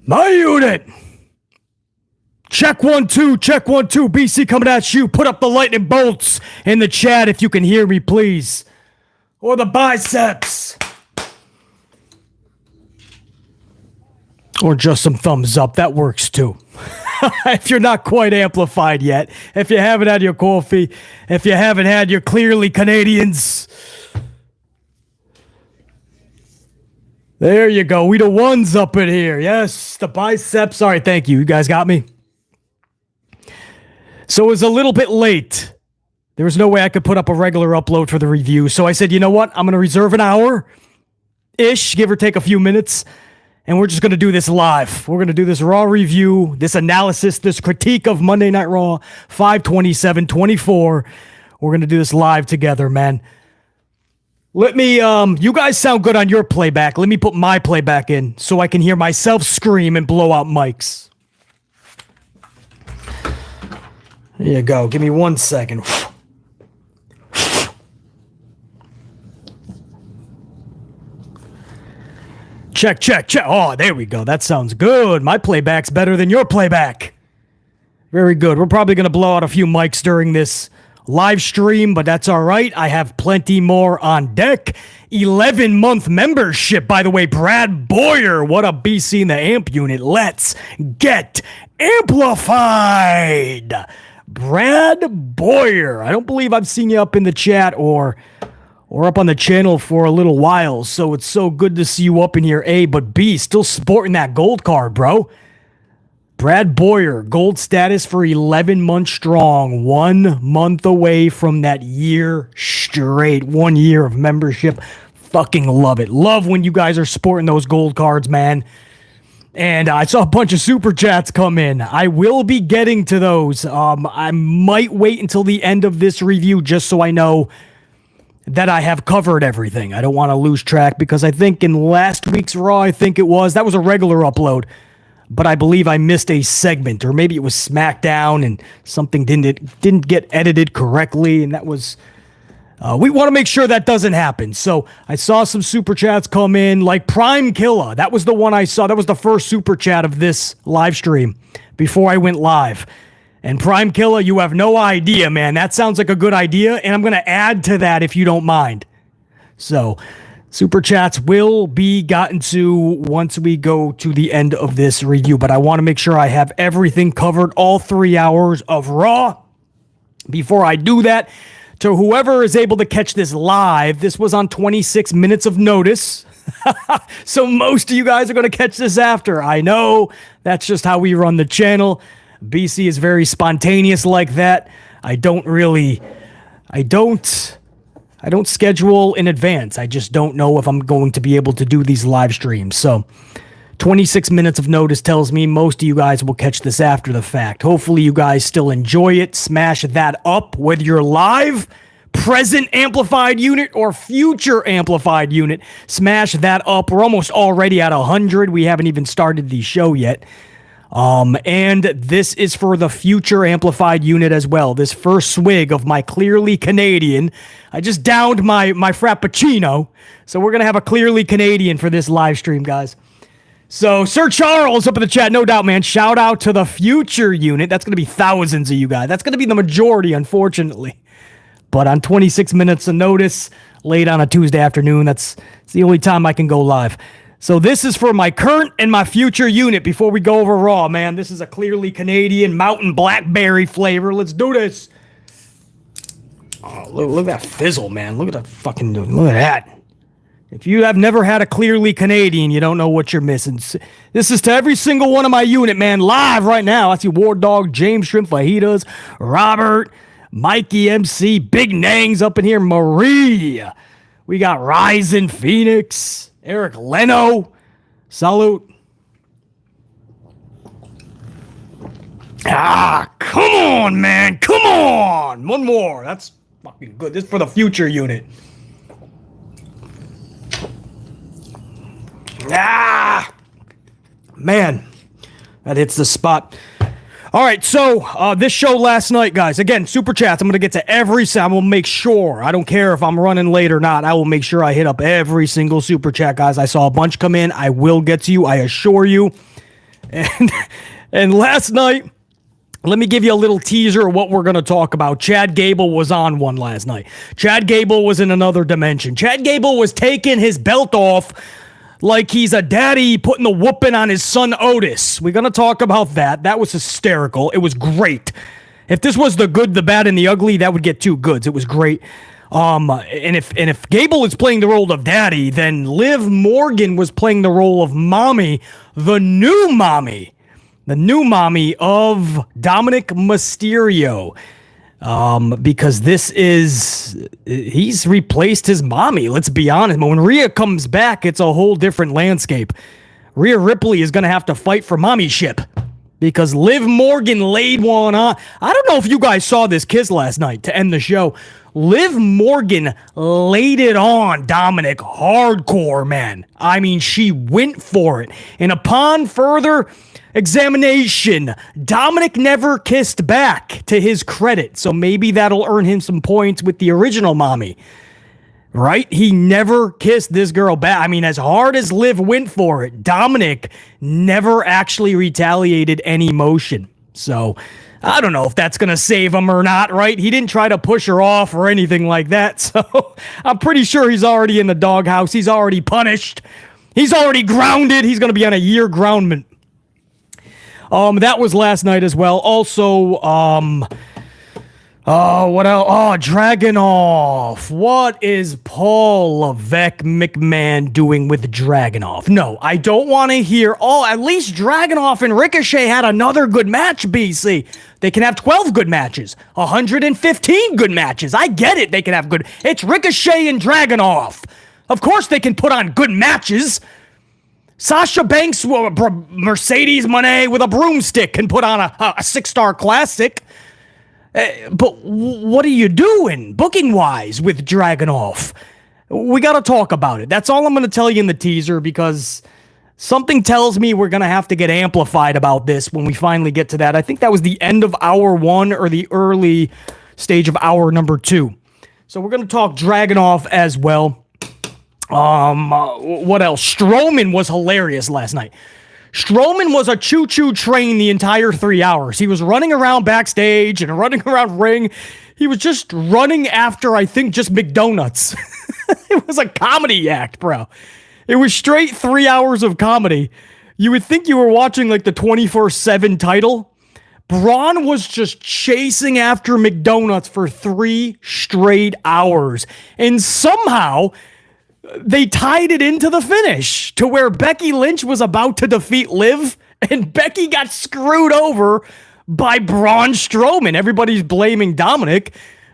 My unit. Check 1 2, check 1 2. BC coming at you. Put up the lightning bolts in the chat if you can hear me, please. Or the biceps. Or just some thumbs up. That works too. If you're not quite amplified yet, if you haven't had your coffee, if you haven't had your clearly Canadians. There you go. We the ones up in here. Yes, the biceps. All right, thank you. You guys got me? So it was a little bit late. There was no way I could put up a regular upload for the review. So I said, you know what? I'm going to reserve an hour-ish, give or take a few minutes. And we're just going to do this live. We're going to do this Raw review, this analysis, this critique of Monday Night Raw 5/27/24. We're going to do this live together, man. Let me, you guys sound good on your playback. Let me put my playback in so I can hear myself scream and blow out mics. There you go. Give me 1 second. Check, check, check. Oh, there we go. That sounds good. My playback's better than your playback. Very good. We're probably going to blow out a few mics during this live stream, but that's all right. I have plenty more on deck. 11-month membership, by the way. Brad Boyer. What a BC in the amp unit. Let's get amplified. Brad Boyer. I don't believe I've seen you up in the chat or up on the channel for a little while, so it's so good to see you up in here, A, but B, still sporting that gold card, bro. Brad Boyer, gold status for 11 months strong, 1 month away from that year straight, 1 year of membership. Fucking love it. Love when you guys are sporting those gold cards, man. And I saw a bunch of super chats come in. I will be getting to those. I might wait until the end of this review just so I know that I have covered everything. I don't want to lose track because I think in last week's Raw, that was a regular upload, but I believe I missed a segment, or maybe it was SmackDown and something didn't get edited correctly, and that was... we want to make sure that doesn't happen. So I saw some super chats come in, like Prime Killer. That was the one I saw. That was the first super chat of this live stream before I went live. And Prime Killer, you have no idea, man. That sounds like a good idea, and I'm going to add to that if you don't mind. So, super chats will be gotten to once we go to the end of this review, but I want to make sure I have everything covered, all 3 hours of Raw. Before I do that, to whoever is able to catch this live, this was on 26 minutes of notice. So most of you guys are going to catch this after. I know, that's just how we run the channel. BC is very spontaneous like that. I don't schedule in advance. I just don't know if I'm going to be able to do these live streams. So 26 minutes of notice tells me most of you guys will catch this after the fact. Hopefully you guys still enjoy it. Smash that up, whether you're live, present amplified unit, or future amplified unit. Smash that up. We're almost already at 100. We haven't even started the show yet. And this is for the future amplified unit as well. This first swig of my clearly Canadian. I just downed my Frappuccino. So we're going to have a clearly Canadian for this live stream, guys. So Sir Charles up in the chat, no doubt, man. Shout out to the future unit. That's going to be thousands of you guys. That's going to be the majority, unfortunately. But on 26 minutes of notice, late on a Tuesday afternoon, it's the only time I can go live. So this is for my current and my future unit before we go over Raw, man. This is a clearly Canadian mountain blackberry flavor. Let's do this. Oh, look at that fizzle, man. Look at that. If you have never had a clearly Canadian, you don't know what you're missing. This is to every single one of my unit, man, live right now. I see War Dog, James Shrimp Fajitas, Robert, Mikey MC, Big Nangs up in here, Marie. We got Ryzen Phoenix. Eric Leno, salute. Come on, man. Come on. One more. That's fucking good. This is for the future unit. Man. That hits the spot. All right, so this show last night, guys, again, super chats. I'm going to get to every, I will make sure, I don't care if I'm running late or not, I will make sure I hit up every single super chat, guys. I saw a bunch come in. I will get to you, I assure you. And, and last night, let me give you a little teaser of what we're going to talk about. Chad Gable was on one last night. Chad Gable was in another dimension. Chad Gable was taking his belt off like he's a daddy putting the whooping on his son Otis. We're going to talk about that. That was hysterical. It was great. If this was the good, the bad, and the ugly, that would get 2 goods. It was great. And if Gable is playing the role of daddy, then Liv Morgan was playing the role of mommy, the new mommy of Dominic Mysterio. Because he's replaced his mommy. Let's be honest. But when Rhea comes back, it's a whole different landscape. Rhea Ripley is going to have to fight for mommyship because Liv Morgan laid one on. I don't know if you guys saw this kiss last night to end the show. Liv Morgan laid it on Dominic hardcore, man. I mean, she went for it. And upon further examination, Dominic never kissed back, to his credit. So maybe that'll earn him some points with the original mommy. Right? He never kissed this girl back. I mean, as hard as Liv went for it, Dominic never actually retaliated any motion. So I don't know if that's going to save him or not, right? He didn't try to push her off or anything like that. So I'm pretty sure he's already in the doghouse. He's already punished. He's already grounded. He's going to be on a year groundment. That was last night as well. Also, what else? Oh, Dragonov. What is Paul Levesque McMahon doing with Dragonov? No, I don't want to hear, at least Dragonov and Ricochet had another good match, BC. They can have 12 good matches, 115 good matches. I get it. They can have good. It's Ricochet and Dragonov. Of course they can put on good matches. Sasha Banks, Mercedes Moné with a broomstick can put on a 6-star classic. But what are you doing booking-wise with Dragunov? We got to talk about it. That's all I'm going to tell you in the teaser because something tells me we're going to have to get amplified about this when we finally get to that. I think that was the end of hour 1 or the early stage of hour number 2. So we're going to talk Dragunov as well. What else? Strowman was hilarious last night. Strowman was a choo-choo train the entire 3 hours. He was running around backstage and running around ring. He was just running after, I think, just McDonutts. It was a comedy act, bro. It was straight 3 hours of comedy. You would think you were watching like the 24/7 title. Braun was just chasing after McDonutts for 3 straight hours. And somehow they tied it into the finish to where Becky Lynch was about to defeat Liv, and Becky got screwed over by Braun Strowman. Everybody's blaming Dominic.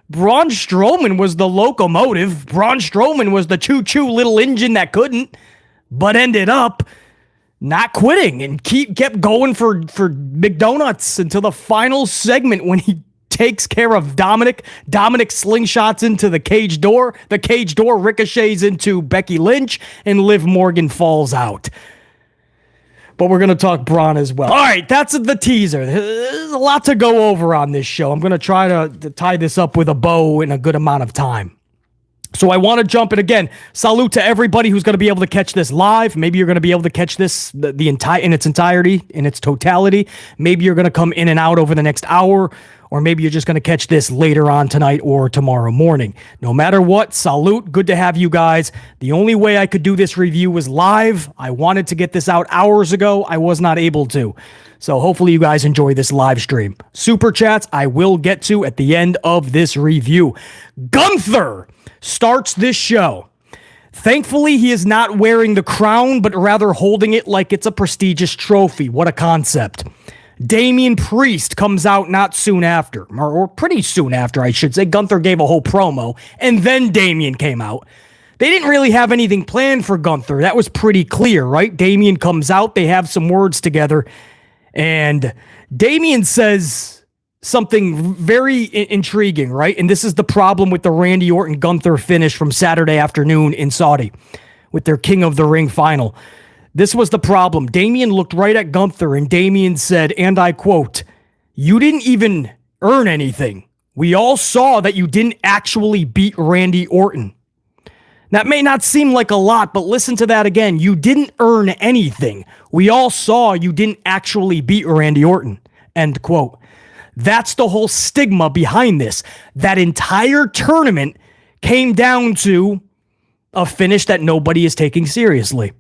Braun Strowman was the locomotive. Braun Strowman was the choo-choo little engine that couldn't, but ended up not quitting and kept going for McDonutts until the final segment when he takes care of Dominic. Dominic slingshots into the cage door. The cage door ricochets into Becky Lynch, and Liv Morgan falls out. But we're going to talk Braun as well. All right, that's the teaser. There's a lot to go over on this show. I'm going to try to tie this up with a bow in a good amount of time. So I want to jump in again. Salute to everybody who's going to be able to catch this live. Maybe you're going to be able to catch this in its entirety, in its totality. Maybe you're going to come in and out over the next hour, or maybe you're just going to catch this later on tonight or tomorrow morning. No matter what, salute. Good to have you guys. The only way I could do this review was live. I wanted to get this out hours ago. I was not able to. So hopefully you guys enjoy this live stream. Super chats I will get to at the end of this review. Gunther starts this show. Thankfully, he is not wearing the crown, but rather holding it like it's a prestigious trophy. What a concept. Damian Priest comes out not soon after, or pretty soon after, I should say. Gunther gave a whole promo, and then Damian came out. They didn't really have anything planned for Gunther. That was pretty clear, right? Damian comes out, they have some words together, and Damian says something very intriguing, right? And this is the problem with the Randy Orton-Gunther finish from Saturday afternoon in Saudi with their King of the Ring final. This was the problem. Damian looked right at Gunther, and Damian said, and I quote, "You didn't even earn anything. We all saw that you didn't actually beat Randy Orton." That may not seem like a lot, but listen to that again. You didn't earn anything. We all saw you didn't actually beat Randy Orton. End quote. That's the whole stigma behind this. That entire tournament came down to a finish that nobody is taking seriously.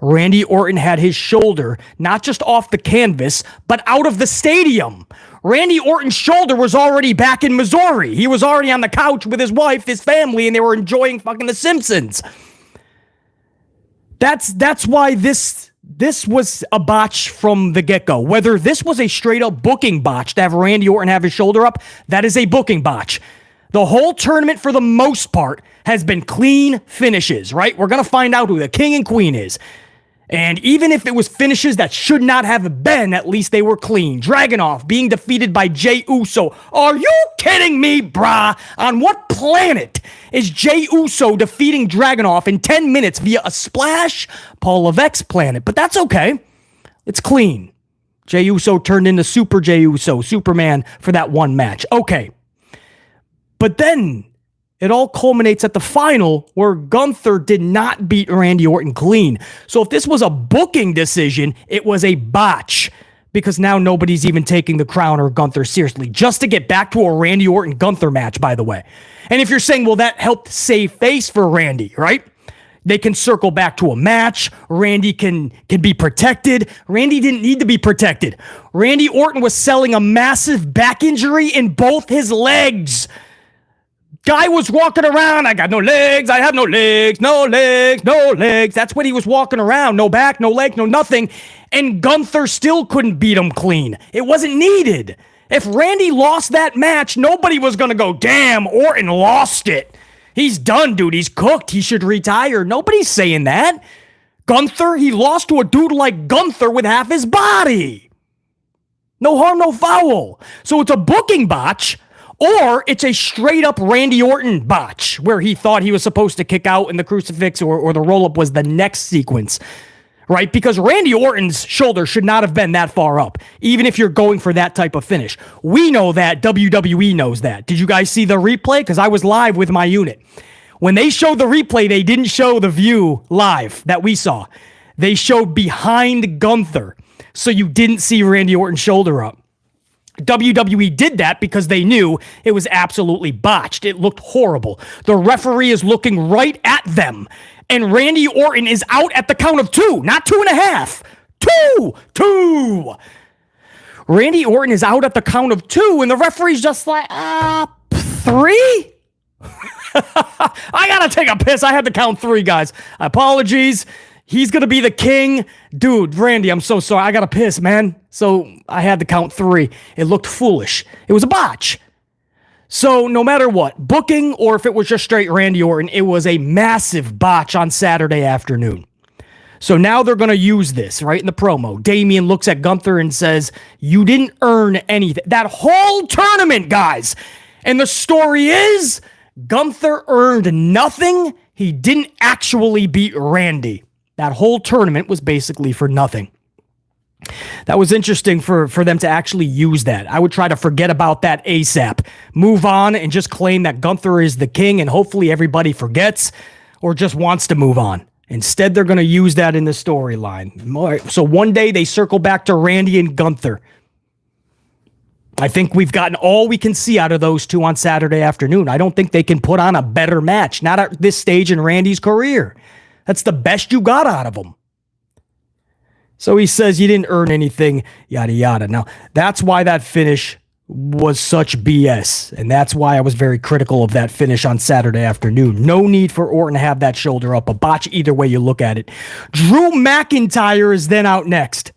Randy Orton had his shoulder not just off the canvas, but out of the stadium. Randy Orton's shoulder was already back in Missouri. He was already on the couch with his wife, his family, and they were enjoying fucking The Simpsons. That's why this was a botch from the get-go. Whether this was a straight-up booking botch to have Randy Orton have his shoulder up, that is a booking botch. The whole tournament, for the most part, has been clean finishes, right? We're going to find out who the king and queen is. And even if it was finishes that should not have been, at least they were clean. Dragonov being defeated by Jey Uso. Are you kidding me, brah? On what planet is Jey Uso defeating Dragonov in 10 minutes via a splash? Paul Levesque's planet, but that's okay. It's clean. Jey Uso turned into Super Jey Uso, Superman, for that one match. Okay. But then it all culminates at the final where Gunther did not beat Randy Orton clean. So if this was a booking decision, it was a botch because now nobody's even taking the Crown or Gunther seriously. Just to get back to a Randy Orton-Gunther match, by the way. And if you're saying, well, that helped save face for Randy, right? They can circle back to a match. Randy can be protected. Randy didn't need to be protected. Randy Orton was selling a massive back injury in both his legs. Guy was walking around, I got no legs, I have no legs, no legs, no legs. That's what he was walking around. No back, no leg, no nothing. And Gunther still couldn't beat him clean. It wasn't needed. If Randy lost that match, nobody was going to go, damn, Orton lost it. He's done, dude. He's cooked. He should retire. Nobody's saying that. Gunther, he lost to a dude like Gunther with half his body. No harm, no foul. So it's a booking botch. Or it's a straight-up Randy Orton botch, where he thought he was supposed to kick out and the crucifix or the roll-up was the next sequence, right? Because Randy Orton's shoulder should not have been that far up, even if you're going for that type of finish. We know that. WWE knows that. Did you guys see the replay? Because I was live with my unit. When they showed the replay, they didn't show the view live that we saw. They showed behind Gunther, so you didn't see Randy Orton's shoulder up. WWE did that because they knew it was absolutely botched. It looked horrible. The referee is looking right at them, and Randy Orton is out at the count of 2, not 2.5. 2. Randy Orton is out at the count of 2, and the referee's just like, 3? I gotta take a piss. I had to count 3, guys. Apologies. He's going to be the king. Dude, Randy, I'm so sorry. I got to piss, man. So I had to count 3. It looked foolish. It was a botch. So no matter what, booking or if it was just straight Randy Orton, it was a massive botch on Saturday afternoon. So now they're going to use this, right, in the promo. Damian looks at Gunther and says, you didn't earn anything. That whole tournament, guys. And the story is, Gunther earned nothing. He didn't actually beat Randy. That whole tournament was basically for nothing. That was interesting for them to actually use that. I would try to forget about that ASAP. Move on and just claim that Gunther is the king and hopefully everybody forgets or just wants to move on. Instead, they're going to use that in the storyline. So one day they circle back to Randy and Gunther. I think we've gotten all we can see out of those two on Saturday afternoon. I don't think they can put on a better match. Not at this stage in Randy's career. That's the best you got out of him. So he says you didn't earn anything, yada, yada. Now, that's why that finish was such BS. And that's why I was very critical of that finish on Saturday afternoon. No need for Orton to have that shoulder up. A botch either way you look at it. Drew McIntyre is then out next.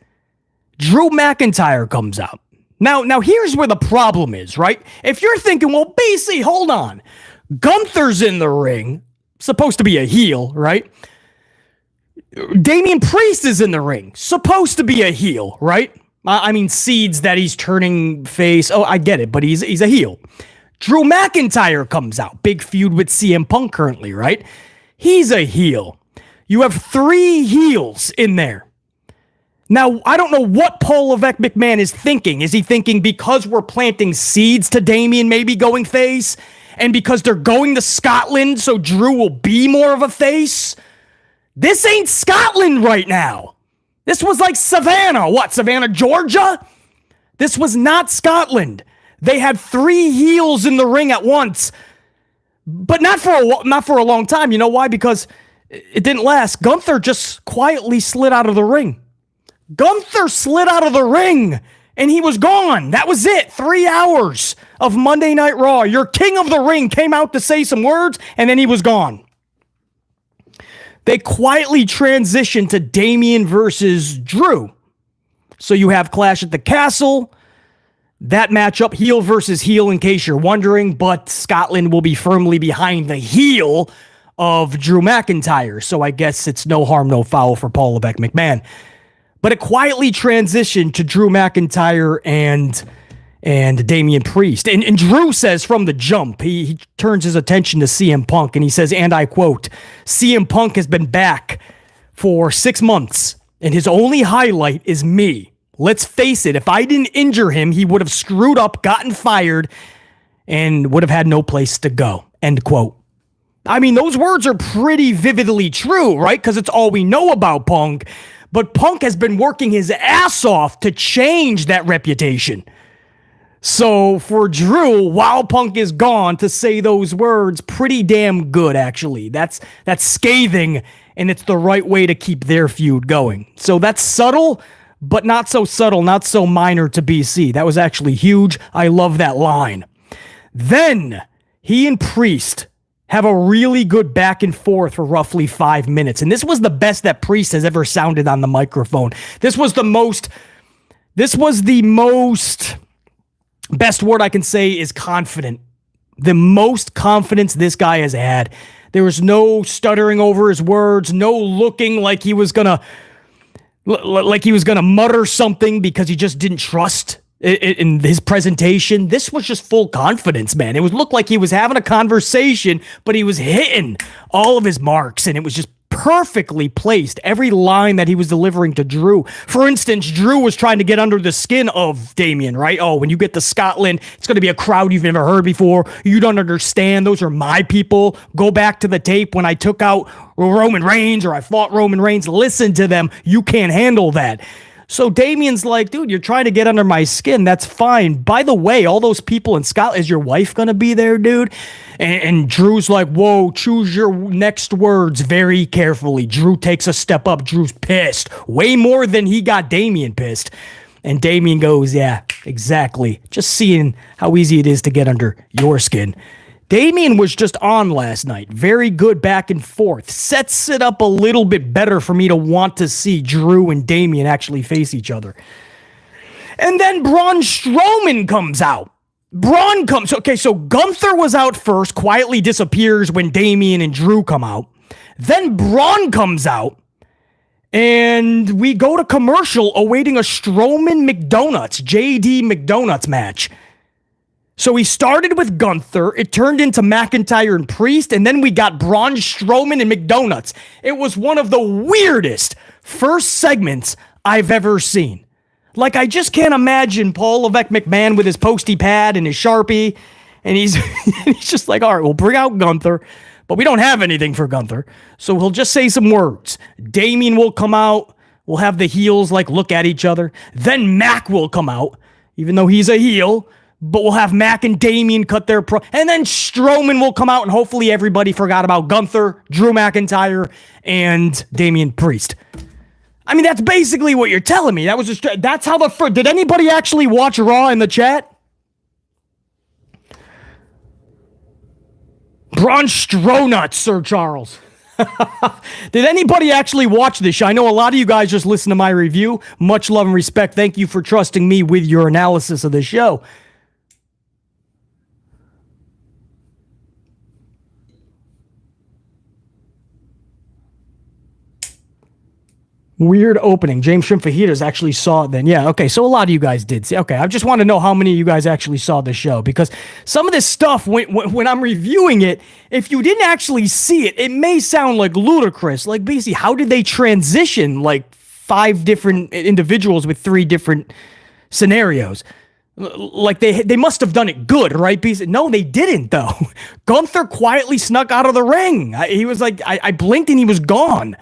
Drew McIntyre comes out. Now here's where the problem is, right? If you're thinking, well, BC, hold on. Gunther's in the ring. Supposed to be a heel, right? Damian Priest is in the ring. Supposed to be a heel, right? I mean, seeds that he's turning face. Oh, I get it, but he's a heel. Drew McIntyre comes out. Big feud with CM Punk currently, right? He's a heel. You have 3 heels in there. Now, I don't know what Paul Levesque McMahon is thinking. Is he thinking because we're planting seeds to Damian maybe going face, And because they're going to Scotland, so Drew will be more of a face. This ain't Scotland right now. This was like Savannah. What, Savannah, Georgia? This was not Scotland. They had 3 heels in the ring at once, but not for a long time. You know why? Because it didn't last. Gunther just quietly slid out of the ring. Gunther slid out of the ring, and he was gone. That was it. 3 hours of Monday Night Raw. Your king of the ring came out to say some words, and then he was gone. They quietly transitioned to Damian versus Drew. So you have Clash at the Castle. That matchup, heel versus heel, in case you're wondering, but Scotland will be firmly behind the heel of Drew McIntyre. So I guess it's no harm, no foul for Paul Levesque McMahon. But it quietly transitioned to Drew McIntyre and Damian Priest. And Drew says from the jump, he turns his attention to CM Punk, and he says, and I quote, CM Punk has been back for 6 months, and his only highlight is me. Let's face it, if I didn't injure him, he would have screwed up, gotten fired, and would have had no place to go. End quote. I mean, those words are pretty vividly true, right? Because it's all we know about Punk. But Punk has been working his ass off to change that reputation. So for Drew, while Punk is gone, to say those words, pretty damn good, actually. That's scathing, and it's the right way to keep their feud going. So that's subtle, but not so subtle, not so minor to BC. That was actually huge. I love that line. Then he and Priest have a really good back and forth for roughly 5 minutes. And this was the best that Priest has ever sounded on the microphone. This was the most, best word I can say is confident. The most confidence this guy has had. There was no stuttering over his words, no looking like he was gonna mutter something because he just didn't trust in his presentation. This was just full confidence, man. It looked like he was having a conversation, but he was hitting all of his marks, and it was just perfectly placed. Every line that he was delivering to Drew. For instance, Drew was trying to get under the skin of Damian, right? Oh, when you get to Scotland, it's going to be a crowd you've never heard before. You don't understand. Those are my people. Go back to the tape when I took out Roman Reigns or I fought Roman Reigns. Listen to them. You can't handle that. So Damian's like, dude, you're trying to get under my skin. That's fine. By the way, all those people in Scotland, is your wife going to be there, dude? And Drew's like, whoa, choose your next words very carefully. Drew takes a step up. Drew's pissed. Way more than he got Damian pissed. And Damian goes, yeah, exactly. Just seeing how easy it is to get under your skin. Damian was just on last night. Very good back and forth. Sets it up a little bit better for me to want to see Drew and Damian actually face each other. And then Braun Strowman comes out. Braun comes. Okay, so Gunther was out first, quietly disappears when Damian and Drew come out. Then Braun comes out. And we go to commercial awaiting a Strowman McDonutts, JD McDonutts match. So we started with Gunther, it turned into McIntyre and Priest, and then we got Braun Strowman and McDonutts. It was one of the weirdest first segments I've ever seen. Like, I just can't imagine Paul Levesque McMahon with his postie pad and his Sharpie, and he's just like, all right, we'll bring out Gunther, but we don't have anything for Gunther, so he'll just say some words. Damian will come out, we'll have the heels, like, look at each other. Then Mac will come out, even though he's a heel, but we'll have Mac and Damian cut their and then Strowman will come out, and hopefully everybody forgot about Gunther, Drew McIntyre, and Damian Priest. I mean, that's basically what you're telling me. That's how did anybody actually watch Raw in the chat? Braun Strownuts, Sir Charles. Did anybody actually watch this show? I know a lot of you guys just listen to my review. Much love and respect. Thank you for trusting me with your analysis of the show. Weird opening. James Shrimp Fajitas actually saw it then. Yeah, okay, so a lot of you guys did see. Okay, I just want to know how many of you guys actually saw the show, because some of this stuff, when I'm reviewing it, if you didn't actually see it, it may sound like ludicrous. Like, basically, how did they transition, like, 5 different individuals with 3 different scenarios? Like they must have done it good, right? Because no, they didn't though. Gunther quietly snuck out of the ring. He was like, I blinked and he was gone.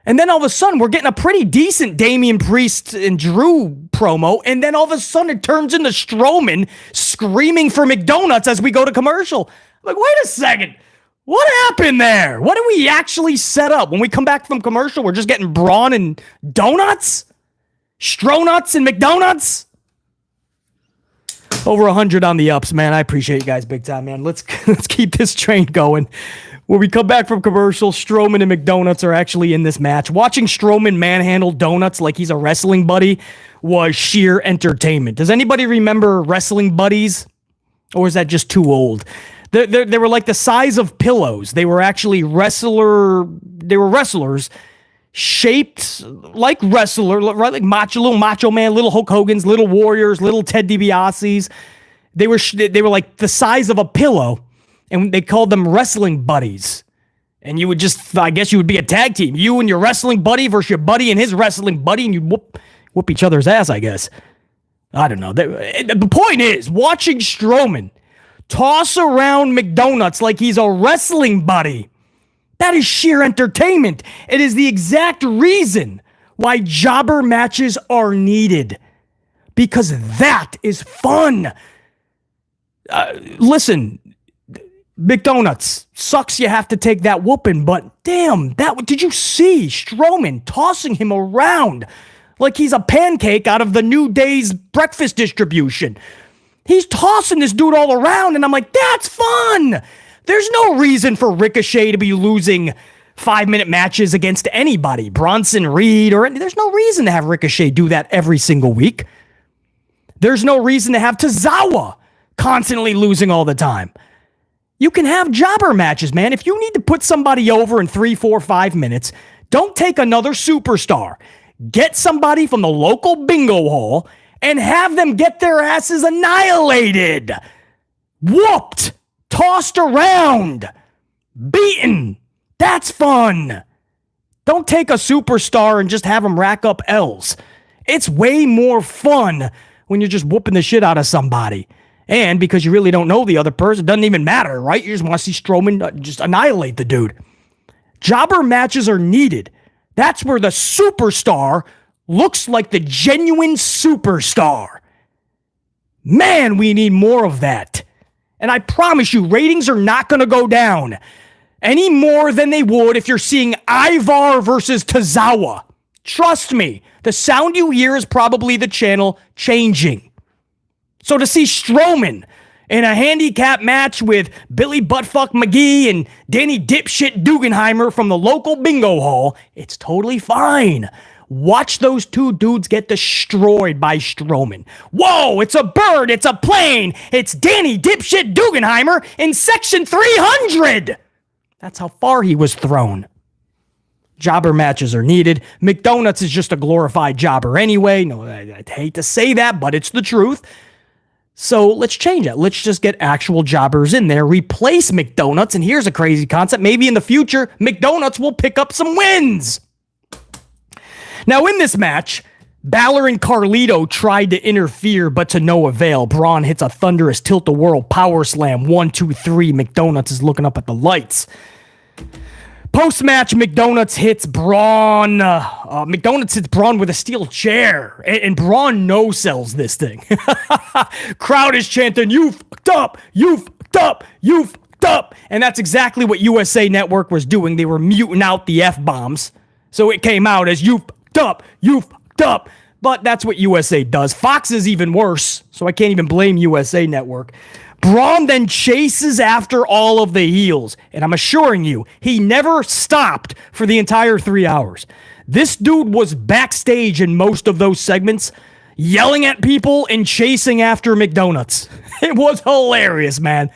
And then all of a sudden, we're getting a pretty decent Damian Priest and Drew promo. And then all of a sudden, it turns into Strowman screaming for McDonutts as we go to commercial. I'm like, wait a second. What happened there? What did we actually set up? When we come back from commercial, we're just getting Braun and donuts? Stronuts and McDonutts? Over 100 on the ups, man. I appreciate you guys big time, man. Let's keep this train going. When we come back from commercial, Strowman and McDonutts are actually in this match. Watching Strowman manhandle Donuts like he's a wrestling buddy was sheer entertainment. Does anybody remember Wrestling Buddies? Or is that just too old? They were like the size of pillows. They were actually wrestlers shaped like wrestler, right? Like little Macho Man, little Hulk Hogan's, little Warriors, little Ted DiBiase's. They were like the size of a pillow. And they called them wrestling buddies. And you would I guess you would be a tag team. You and your wrestling buddy versus your buddy and his wrestling buddy, and you'd whoop each other's ass, I guess. I don't know. The point is, watching Strowman toss around McDonutts like he's a wrestling buddy, that is sheer entertainment. It is the exact reason why jobber matches are needed. Because that is fun. Listen, McDonutts, sucks you have to take that whooping, but damn, did you see Strowman tossing him around like he's a pancake out of the New Day's breakfast distribution? He's tossing this dude all around, and I'm like, that's fun! There's no reason for Ricochet to be losing 5-minute matches against anybody. Bronson, Reed, there's no reason to have Ricochet do that every single week. There's no reason to have Tozawa constantly losing all the time. You can have jobber matches, man. If you need to put somebody over in 3, 4, 5 minutes, don't take another superstar. Get somebody from the local bingo hall and have them get their asses annihilated. Whooped. Tossed around. Beaten. That's fun. Don't take a superstar and just have them rack up L's. It's way more fun when you're just whooping the shit out of somebody. And because you really don't know the other person, it doesn't even matter, right? You just want to see Strowman just annihilate the dude. Jobber matches are needed. That's where the superstar looks like the genuine superstar. Man, we need more of that. And I promise you, ratings are not going to go down any more than they would if you're seeing Ivar versus Tozawa. Trust me, the sound you hear is probably the channel changing. So to see Strowman in a handicap match with Billy Buttfuck McGee and Danny Dipshit Dugenheimer from the local bingo hall, it's totally fine. Watch those two dudes get destroyed by Strowman. Whoa, it's a bird, it's a plane, it's Danny Dipshit Dugenheimer in section 300. That's how far he was thrown. Jobber matches are needed. McDonutts is just a glorified jobber anyway. No, I hate to say that, but it's the truth. So let's change it. Let's just get actual jobbers in there, replace McDonutts, and here's a crazy concept. Maybe in the future, McDonutts will pick up some wins. Now in this match, Balor and Carlito tried to interfere, but to no avail. Braun hits a thunderous tilt-a-whirl power slam. 1, 2, 3. McDonutts is looking up at the lights. Post-match, McDonutts hits Braun. McDonutts hits Braun with a steel chair. And Braun no-sells this thing. Crowd is chanting, "You fucked up! You fucked up! You fucked up!" And that's exactly what USA Network was doing. They were muting out the F-bombs. So it came out as, "You fucked up! You fucked up!" But that's what USA does. Fox is even worse, so I can't even blame USA Network. Braun then chases after all of the heels, and I'm assuring you, he never stopped for the entire 3 hours. This dude was backstage in most of those segments, yelling at people and chasing after McDonutts. It was hilarious, man.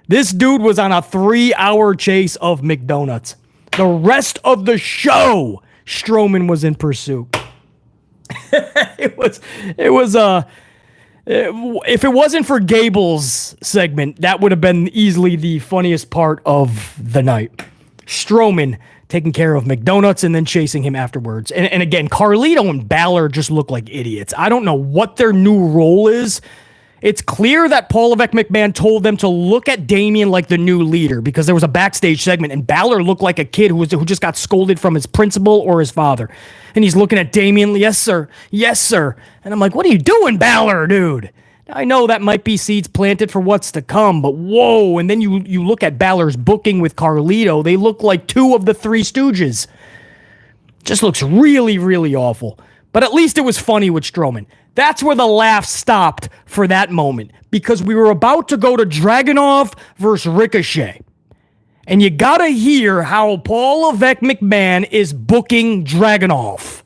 This dude was on a 3-hour chase of McDonutts. The rest of the show, Strowman was in pursuit. If it wasn't for Gable's segment, that would have been easily the funniest part of the night. Strowman taking care of McDonutts and then chasing him afterwards. And again, Carlito and Balor just look like idiots. I don't know what their new role is, It's clear that Paul Levesque McMahon told them to look at Damian like the new leader because there was a backstage segment and Balor looked like a kid who just got scolded from his principal or his father. And he's looking at Damian, yes, sir. Yes, sir. And I'm like, what are you doing, Balor, dude? I know that might be seeds planted for what's to come, but whoa. And then you look at Balor's booking with Carlito. They look like two of the Three Stooges. Just looks really, really awful. But at least it was funny with Strowman. That's where the laugh stopped for that moment, because we were about to go to Dragonov versus Ricochet. And you gotta hear how Paul Levesque McMahon is booking Dragonov.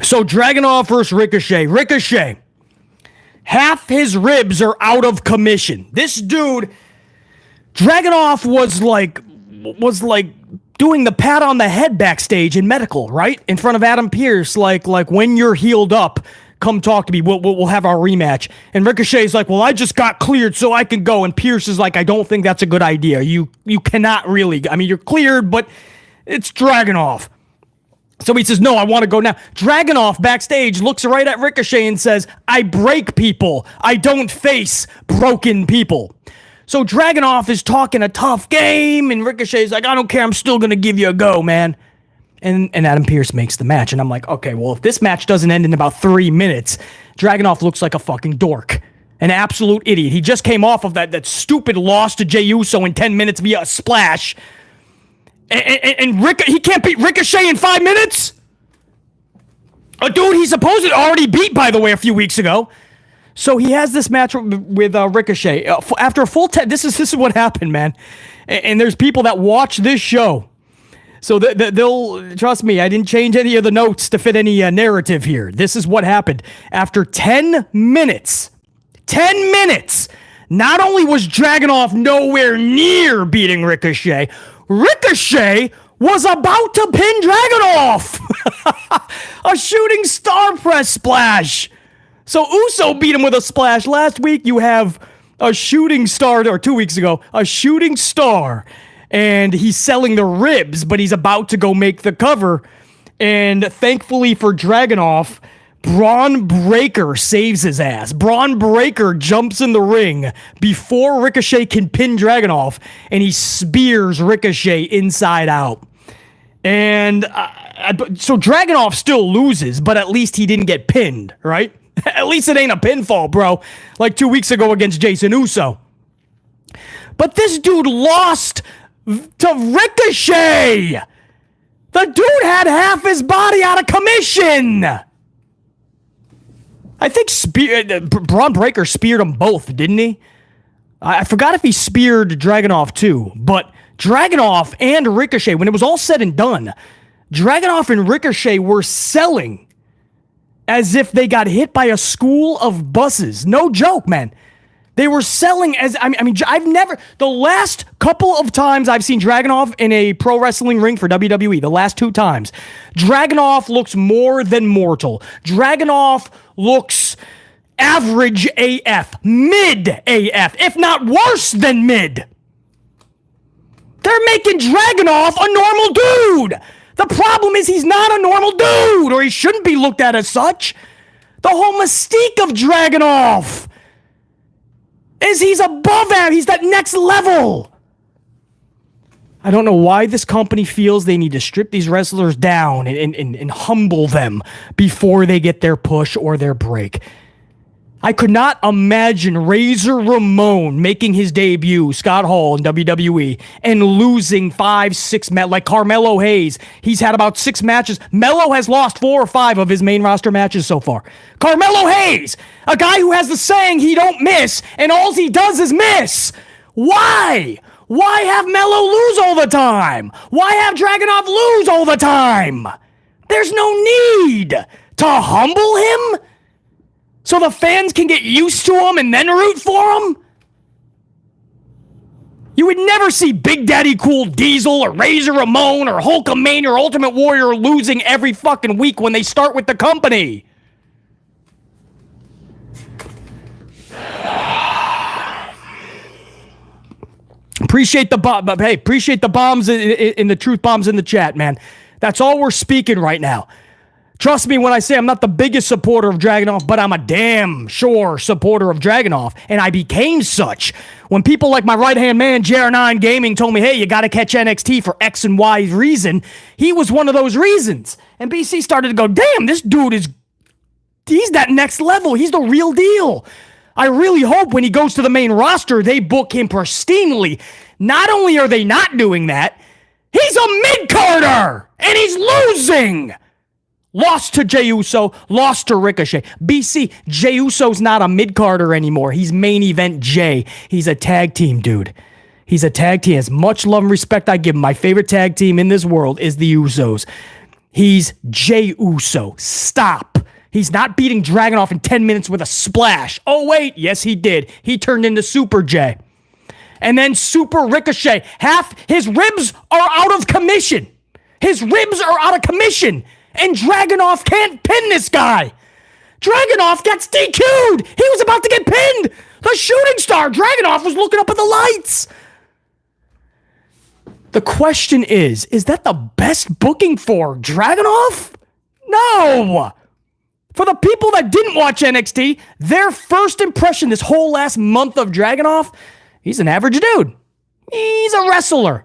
So Dragonov versus Ricochet. Ricochet, half his ribs are out of commission. This dude, Dragonov was like doing the pat on the head backstage in medical, right? In front of Adam Pearce, like when you're healed up, come talk to me. We'll have our rematch. And Ricochet's like, well, I just got cleared so I can go. And Pearce is like, I don't think that's a good idea. You cannot really. I mean, you're cleared, but it's Dragonov. So he says, no, I want to go now. Dragunov backstage looks right at Ricochet and says, I break people. I don't face broken people. So Dragunov is talking a tough game, and Ricochet's like, I don't care. I'm still going to give you a go, man. And Adam Pearce makes the match. And I'm like, okay, well, if this match doesn't end in about 3 minutes, Dragunov looks like a fucking dork. An absolute idiot. He just came off of that stupid loss to Jey Uso in 10 minutes via a splash. And he can't beat Ricochet in 5 minutes? A dude he supposedly already beat, by the way, a few weeks ago. So he has this match with Ricochet. After a full 10, this is what happened, man. And there's people that watch this show. So they'll, trust me, I didn't change any of the notes to fit any narrative here. This is what happened. After 10 minutes, not only was Dragunov nowhere near beating Ricochet, Ricochet was about to pin Dragunov. A shooting star press splash. So Uso beat him with a splash. Last week you have a shooting star, or 2 weeks ago, a shooting star. And he's selling the ribs, but he's about to go make the cover. And thankfully for Dragunov, Braun Breaker saves his ass. Braun Breaker jumps in the ring before Ricochet can pin Dragunov, and he spears Ricochet inside out. And so Dragunov still loses, but at least he didn't get pinned, right? At least it ain't a pinfall, bro, like 2 weeks ago against Jason Uso. But this dude lost to Ricochet. The dude had half his body out of commission. I think Braun Breaker speared them both, didn't he? I forgot if he speared Dragunov too, but Dragunov and Ricochet, when it was all said and done, Dragunov and Ricochet were selling as if they got hit by a school of buses. No joke, man. They were selling as, I mean, I've never, the last couple of times I've seen Dragunov in a pro wrestling ring for WWE, the last 2 times, Dragunov looks more than mortal. Dragunov looks average AF, mid AF, if not worse than mid. They're making Dragunov a normal dude. The problem is he's not a normal dude, or he shouldn't be looked at as such. The whole mystique of Dragunov is he's above that. He's that next level. I don't know why this company feels they need to strip these wrestlers down and humble them before they get their push or their break. I could not imagine Razor Ramon making his debut, Scott Hall in WWE, and losing 5-6 matches, like Carmelo Hayes. He's had about 6 matches. Melo has lost 4 or 5 of his main roster matches so far. Carmelo Hayes, a guy who has the saying he don't miss, and all he does is miss. Why? Why have Melo lose all the time? Why have Dragunov lose all the time? There's no need to humble him so the fans can get used to him and then root for him? You would never see Big Daddy Cool Diesel or Razor Ramon or Hulkamania or Ultimate Warrior losing every fucking week when they start with the company. Appreciate the bomb, but hey, appreciate the bombs in the truth bombs in the chat, man. That's all we're speaking right now. Trust me when I say I'm not the biggest supporter of Dragonov, but I'm a damn sure supporter of Dragonov, and I became such. When people like my right-hand man, JR9 Gaming, told me, hey, you gotta catch NXT for X and Y reason, he was one of those reasons. And BC started to go, damn, this dude he's that next level. He's the real deal. I really hope when he goes to the main roster, they book him pristinely. Not only are they not doing that, he's a mid-carder, and he's losing. Lost to Jey Uso, lost to Ricochet. BC, Jey Uso's not a mid-carder anymore. He's main event Jey. He's a tag team dude. He's a tag team. As much love and respect I give him, my favorite tag team in this world is the Usos. He's Jey Uso. Stop. He's not beating Dragunov in 10 minutes with a splash. Oh, wait. Yes, he did. He turned into Super Jey. And then Super Ricochet. Half his ribs are out of commission. His ribs are out of commission. And Dragunov can't pin this guy. Dragunov gets DQ'd. He was about to get pinned. The shooting star, Dragunov, was looking up at the lights. The question is that the best booking for Dragunov? No. For the people that didn't watch NXT, their first impression this whole last month of Dragunov, he's an average dude. He's a wrestler.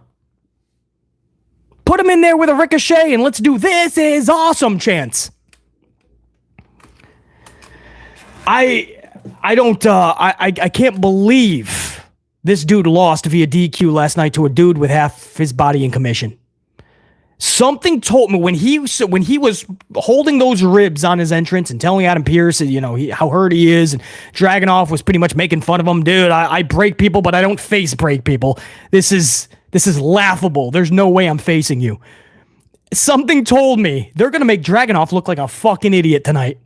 Put him in there with a Ricochet and let's do this is awesome chance. I can't believe this dude lost via DQ last night to a dude with half his body in commission. Something told me when he was holding those ribs on his entrance and telling Adam Pearce, how hurt he is, and Dragunov was pretty much making fun of him. Dude, I break people, but I don't face break people. This is laughable. There's no way I'm facing you. Something told me they're gonna make Dragunov look like a fucking idiot tonight.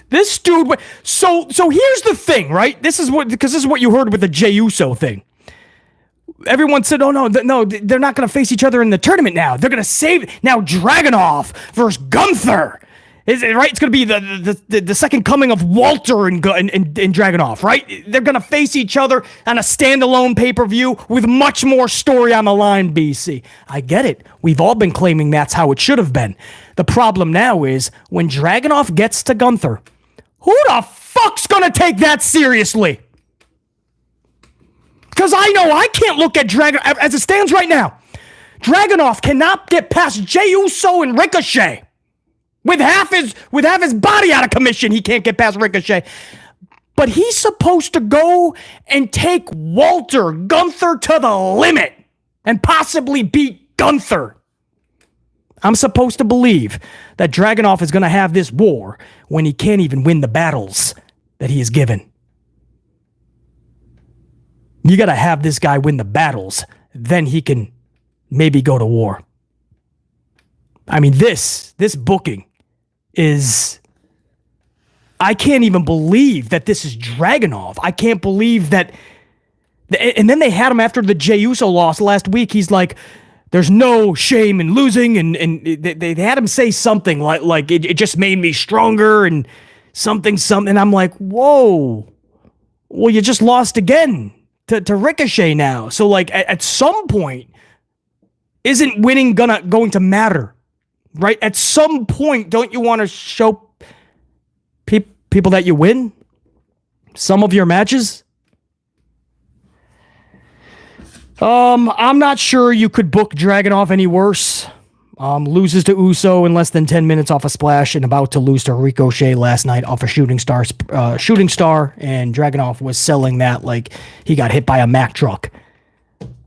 This dude. So here's the thing, right? This is what you heard with the Jey Uso thing. Everyone said, oh, no, they're not going to face each other in the tournament now. They're going to save now Dragonov versus Gunther. Is it right? It's going to be the second coming of Walter and Dragonov, right? They're going to face each other on a standalone pay-per-view with much more story on the line, BC. I get it. We've all been claiming that's how it should have been. The problem now is when Dragonov gets to Gunther, who the fuck's going to take that seriously? Because I know I can't look at Dragunov as it stands right now. Dragunov cannot get past Jey Uso and Ricochet. With half his body out of commission, he can't get past Ricochet. But he's supposed to go and take Gunther to the limit and possibly beat Gunther. I'm supposed to believe that Dragunov is going to have this war when he can't even win the battles that he is given. You got to have this guy win the battles, then he can maybe go to war. I mean, this booking is... I can't even believe that this is Dragunov. I can't believe that... And then they had him after the Jey Uso loss last week. He's like, there's no shame in losing, and they had him say something like it just made me stronger, and something. And I'm like, whoa. Well, you just lost again. To Ricochet now. So, like, at some point, isn't winning going to matter? Right? At some point, don't you want to show people that you win? Some of your matches? I'm not sure you could book Dragunov any worse. Loses to Uso in less than 10 minutes off a splash and about to lose to Ricochet last night off a shooting star, and Dragunov was selling that like he got hit by a Mack truck.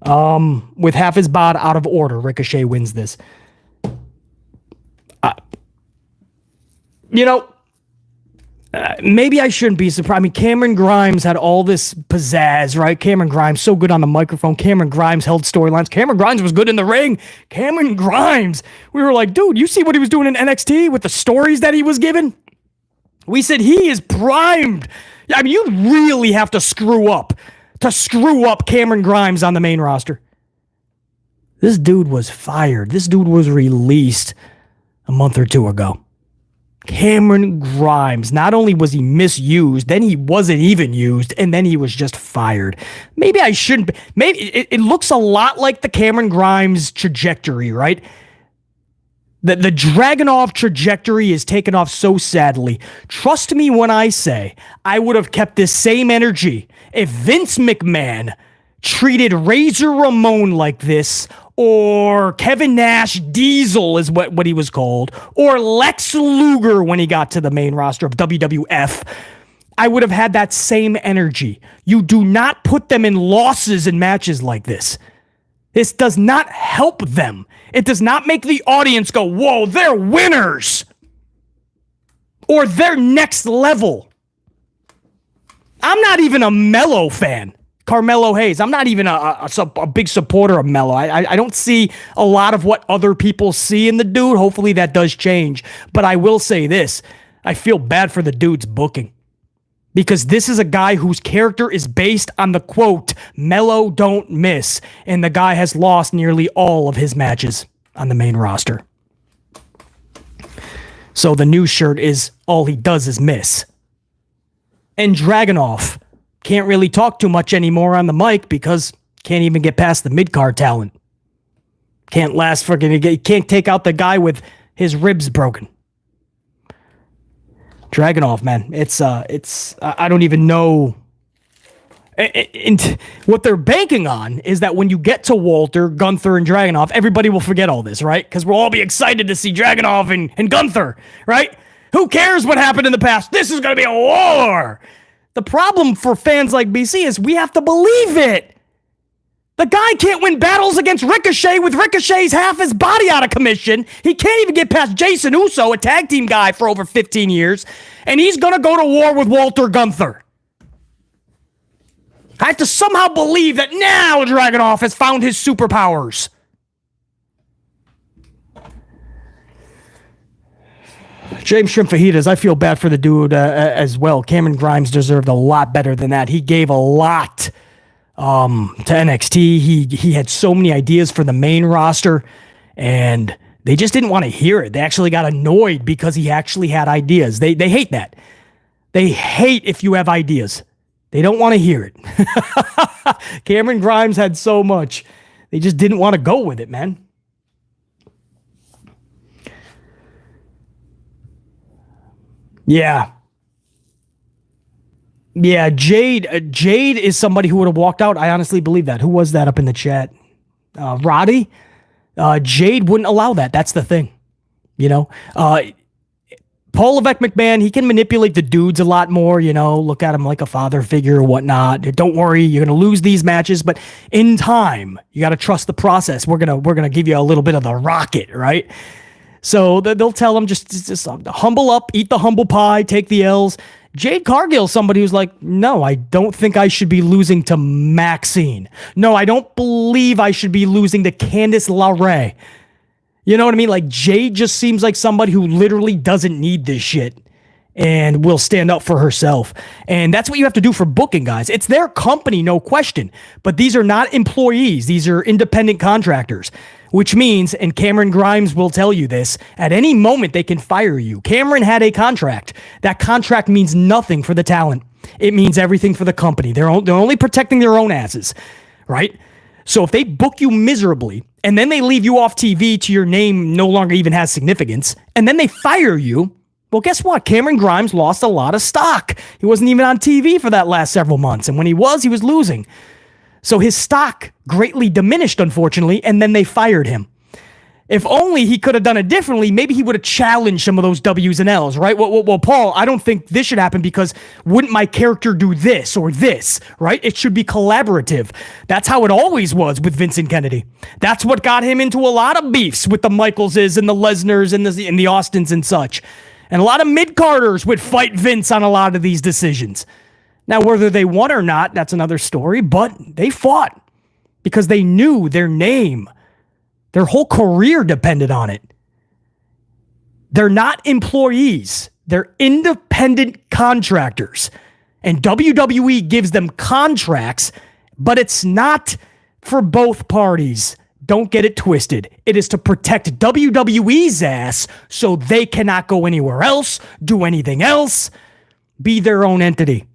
With half his bod out of order, Ricochet wins this. Maybe I shouldn't be surprised. I mean, Cameron Grimes had all this pizzazz, right? Cameron Grimes, so good on the microphone. Cameron Grimes held storylines. Cameron Grimes was good in the ring. Cameron Grimes. We were like, dude, you see what he was doing in NXT with the stories that he was given? We said he is primed. I mean, you really have to screw up Cameron Grimes on the main roster. This dude was fired. This dude was released a month or two ago. Cameron Grimes, not only was he misused, then he wasn't even used, and then he was just fired. Maybe I shouldn't. Maybe it looks a lot like the Cameron Grimes trajectory, right? The Dragonov trajectory is taken off so sadly. Trust me when I say I would have kept this same energy if Vince McMahon treated Razor Ramon like this, or Kevin Nash Diesel is what he was called, or Lex Luger when he got to the main roster of WWF. I would have had that same energy. You do not put them in losses in matches like this. This does not help them. It does not make the audience go, whoa, they're winners, or they're next level. I'm not even a Mello fan. Carmelo Hayes. I'm not even a big supporter of Mello. I don't see a lot of what other people see in the dude. Hopefully that does change. But I will say this. I feel bad for the dude's booking. Because this is a guy whose character is based on the quote, Mello don't miss. And the guy has lost nearly all of his matches on the main roster. So the new shirt is all he does is miss. And Dragunov can't really talk too much anymore on the mic because can't even get past the mid-card talent. Can't can't take out the guy with his ribs broken. Dragonov, man, it's I don't even know. And what they're banking on is that when you get to Walter, Gunther, and Dragonov, everybody will forget all this, right? Because we'll all be excited to see Dragonov and Gunther, right? Who cares what happened in the past? This is going to be a war. The problem for fans like BC is we have to believe it. The guy can't win battles against Ricochet with Ricochet's half his body out of commission. He can't even get past Jason Uso, a tag team guy for over 15 years. And he's going to go to war with Walter Gunther. I have to somehow believe that now Dragunov has found his superpowers. James Shrimp Fajitas, I feel bad for the dude as well. Cameron Grimes deserved a lot better than that. He gave a lot to NXT. He had so many ideas for the main roster, and they just didn't want to hear it. They actually got annoyed because he actually had ideas. They hate that. They hate if you have ideas. They don't want to hear it. Cameron Grimes had so much. They just didn't want to go with it, man. Yeah. Yeah, Jade is somebody who would have walked out. I honestly believe that. Who was that up in the chat? Roddy? Jade wouldn't allow that. That's the thing. You know? Paul Levesque McMahon, he can manipulate the dudes a lot more, you know, look at him like a father figure or whatnot. Don't worry, you're going to lose these matches, but in time, you got to trust the process. We're going to give you a little bit of the rocket, right? So they'll tell him just humble up, eat the humble pie, take the L's. Jade Cargill's somebody who's like, no, I don't think I should be losing to Maxine. No, I don't believe I should be losing to Candice LeRae. You know what I mean? Like, Jade just seems like somebody who literally doesn't need this shit and will stand up for herself. And that's what you have to do for booking, guys. It's their company, no question. But these are not employees. These are independent contractors, which means, and Cameron Grimes will tell you this, at any moment they can fire you. Cameron had a contract. That contract means nothing for the talent. It means everything for the company. They're only protecting their own asses, right? So if they book you miserably, and then they leave you off TV to your name no longer even has significance, and then they fire you, well, guess what? Cameron Grimes lost a lot of stock. He wasn't even on TV for that last several months, and when he was losing. So his stock greatly diminished, unfortunately, and then they fired him. If only he could have done it differently, maybe he would have challenged some of those W's and L's, right? Well, Paul, I don't think this should happen because wouldn't my character do this or this, right? It should be collaborative. That's how it always was with Vincent Kennedy. That's what got him into a lot of beefs with the Michaelses and the Lesners and the Austins and such. And a lot of mid-carders would fight Vince on a lot of these decisions. Now, whether they won or not, that's another story, but they fought because they knew their name. Their whole career depended on it. They're not employees. They're independent contractors. And WWE gives them contracts, but it's not for both parties. Don't get it twisted. It is to protect WWE's ass so they cannot go anywhere else, do anything else, be their own entity.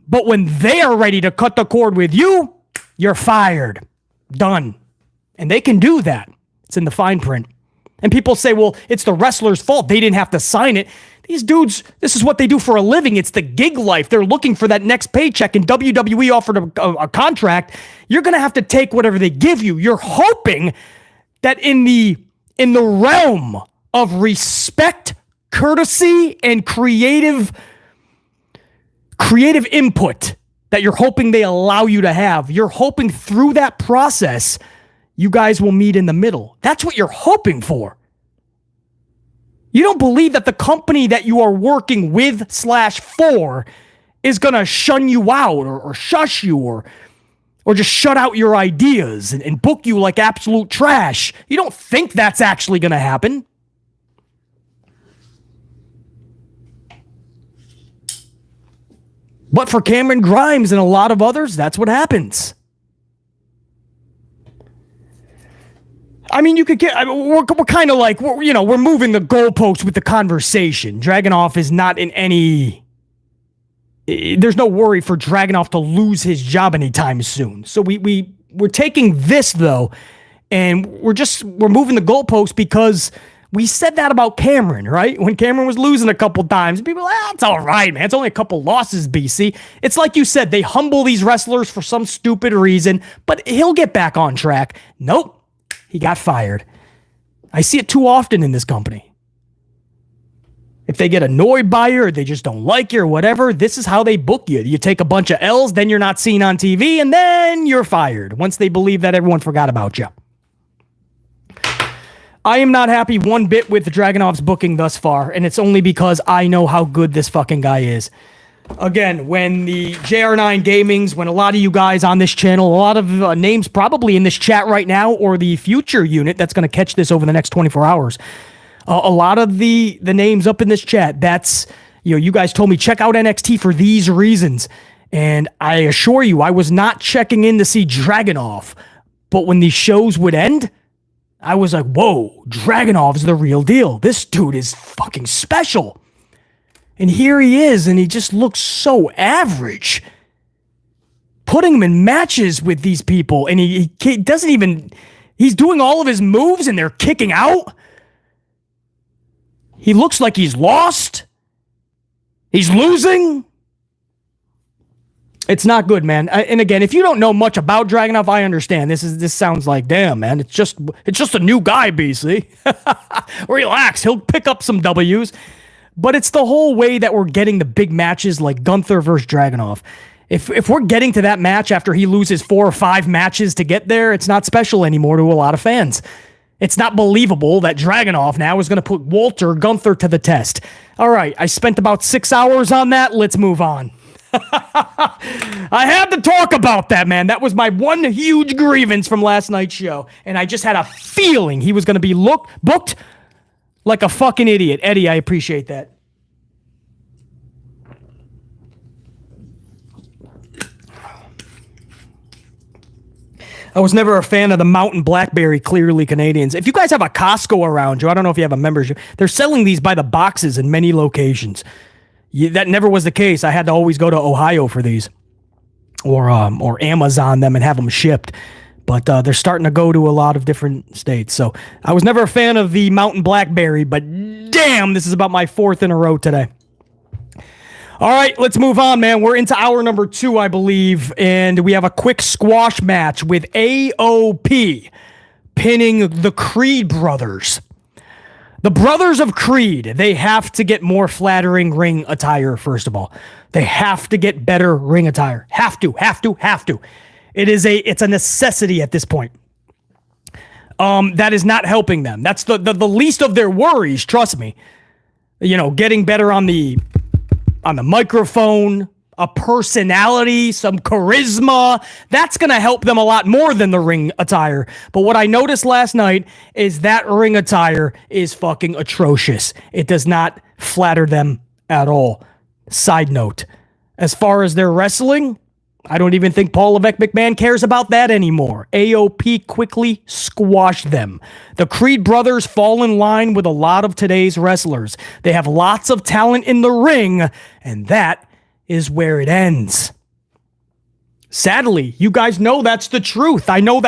But when they are ready to cut the cord with you, you're fired. Done. And they can do that. It's in the fine print. And people say, well, it's the wrestler's fault. They didn't have to sign it. These dudes, this is what they do for a living. It's the gig life. They're looking for that next paycheck, and WWE offered a contract. You're going to have to take whatever they give you. You're hoping that in the realm of respect, courtesy, and creative input that you're hoping they allow you to have, you're hoping through that process, you guys will meet in the middle. That's what you're hoping for. You don't believe that the company that you are working with / for is going to shun you out or shush you or just shut out your ideas and book you like absolute trash. You don't think that's actually going to happen. But for Cameron Grimes and a lot of others, that's what happens. I mean, you could get, we're kind of like, we're moving the goalposts with the conversation. Dragunov is not in any, there's no worry for Dragunov to lose his job anytime soon. So we're taking this though, and we're moving the goalposts because we said that about Cameron, right? When Cameron was losing a couple times, people were like, it's all right, man. It's only a couple losses, BC. It's like you said, they humble these wrestlers for some stupid reason, but he'll get back on track. Nope. He got fired. I see it too often in this company. If they get annoyed by you or they just don't like you or whatever, this is how they book you. You take a bunch of L's, then you're not seen on TV, and then you're fired once they believe that everyone forgot about you. I am not happy one bit with Dragunov's booking thus far, and it's only because I know how good this fucking guy is. Again, when the JR9 Gamings, when a lot of you guys on this channel, a lot of names probably in this chat right now, or the future unit that's going to catch this over the next 24 hours, a lot of the names up in this chat, that's, you guys told me check out NXT for these reasons. And I assure you, I was not checking in to see Dragunov. But when these shows would end, I was like, whoa, Dragunov is the real deal. This dude is fucking special. And here he is, and he just looks so average. Putting him in matches with these people, and he doesn't even... He's doing all of his moves, and they're kicking out. He looks like he's lost. He's losing. It's not good, man. And again, if you don't know much about Dragunov, I understand. This sounds like, damn, man. It's just a new guy, BC. Relax. He'll pick up some W's. But it's the whole way that we're getting the big matches like Gunther versus Dragunov. If we're getting to that match after he loses 4 or 5 matches to get there, it's not special anymore to a lot of fans. It's not believable that Dragunov now is going to put Walter Gunther to the test. All right, I spent about 6 hours on that. Let's move on. I had to talk about that, man. That was my one huge grievance from last night's show. And I just had a feeling he was going to be booked like a fucking idiot. Eddie, I appreciate that. I was never a fan of the Mountain Blackberry Clearly Canadians. If you guys have a Costco around you, I don't know if you have a membership, they're selling these by the boxes in many locations. That never was the case. I had to always go to Ohio for these or Amazon them and have them shipped. But they're starting to go to a lot of different states. So I was never a fan of the Mountain Blackberry, but damn, this is about my 4th in a row today. All right, let's move on, man. We're into hour number 2, I believe, and we have a quick squash match with AOP pinning the Creed brothers. The Brothers of Creed, they have to get more flattering ring attire, first of all. They have to get better ring attire. Have to. It's a necessity at this point. That is not helping them. That's the least of their worries, trust me. Getting better on the microphone, a personality, some charisma. That's going to help them a lot more than the ring attire. But what I noticed last night is that ring attire is fucking atrocious. It does not flatter them at all. Side note, as far as their wrestling, I don't even think Paul Levesque McMahon cares about that anymore. AOP quickly squashed them. The Creed brothers fall in line with a lot of today's wrestlers. They have lots of talent in the ring, and that is where it ends. Sadly, you guys know that's the truth. I know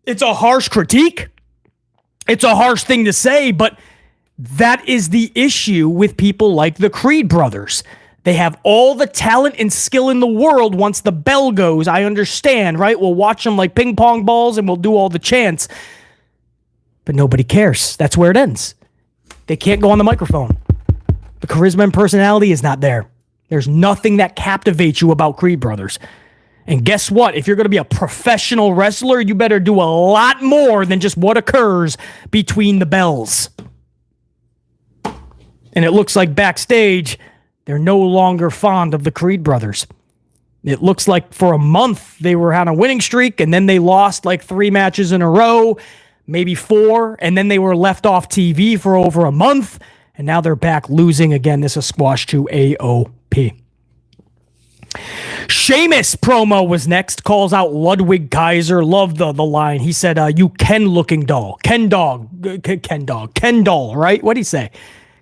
it's a harsh critique. It's a harsh thing to say, but that is the issue with people like the Creed brothers. They have all the talent and skill in the world once the bell goes. I understand, right? We'll watch them like ping pong balls and we'll do all the chants. But nobody cares. That's where it ends. They can't go on the microphone. The charisma and personality is not there. There's nothing that captivates you about Creed brothers. And guess what? If you're going to be a professional wrestler, you better do a lot more than just what occurs between the bells. And it looks like backstage, they're no longer fond of the Creed brothers. It looks like for a month they were on a winning streak, and then they lost like 3 matches in a row, maybe 4, and then they were left off TV for over a month, and now they're back losing again. This is squash to AOP. Sheamus promo was next, calls out Ludwig Keiser. Loved the line. He said, you Ken-looking doll. Ken doll, right? What'd he say?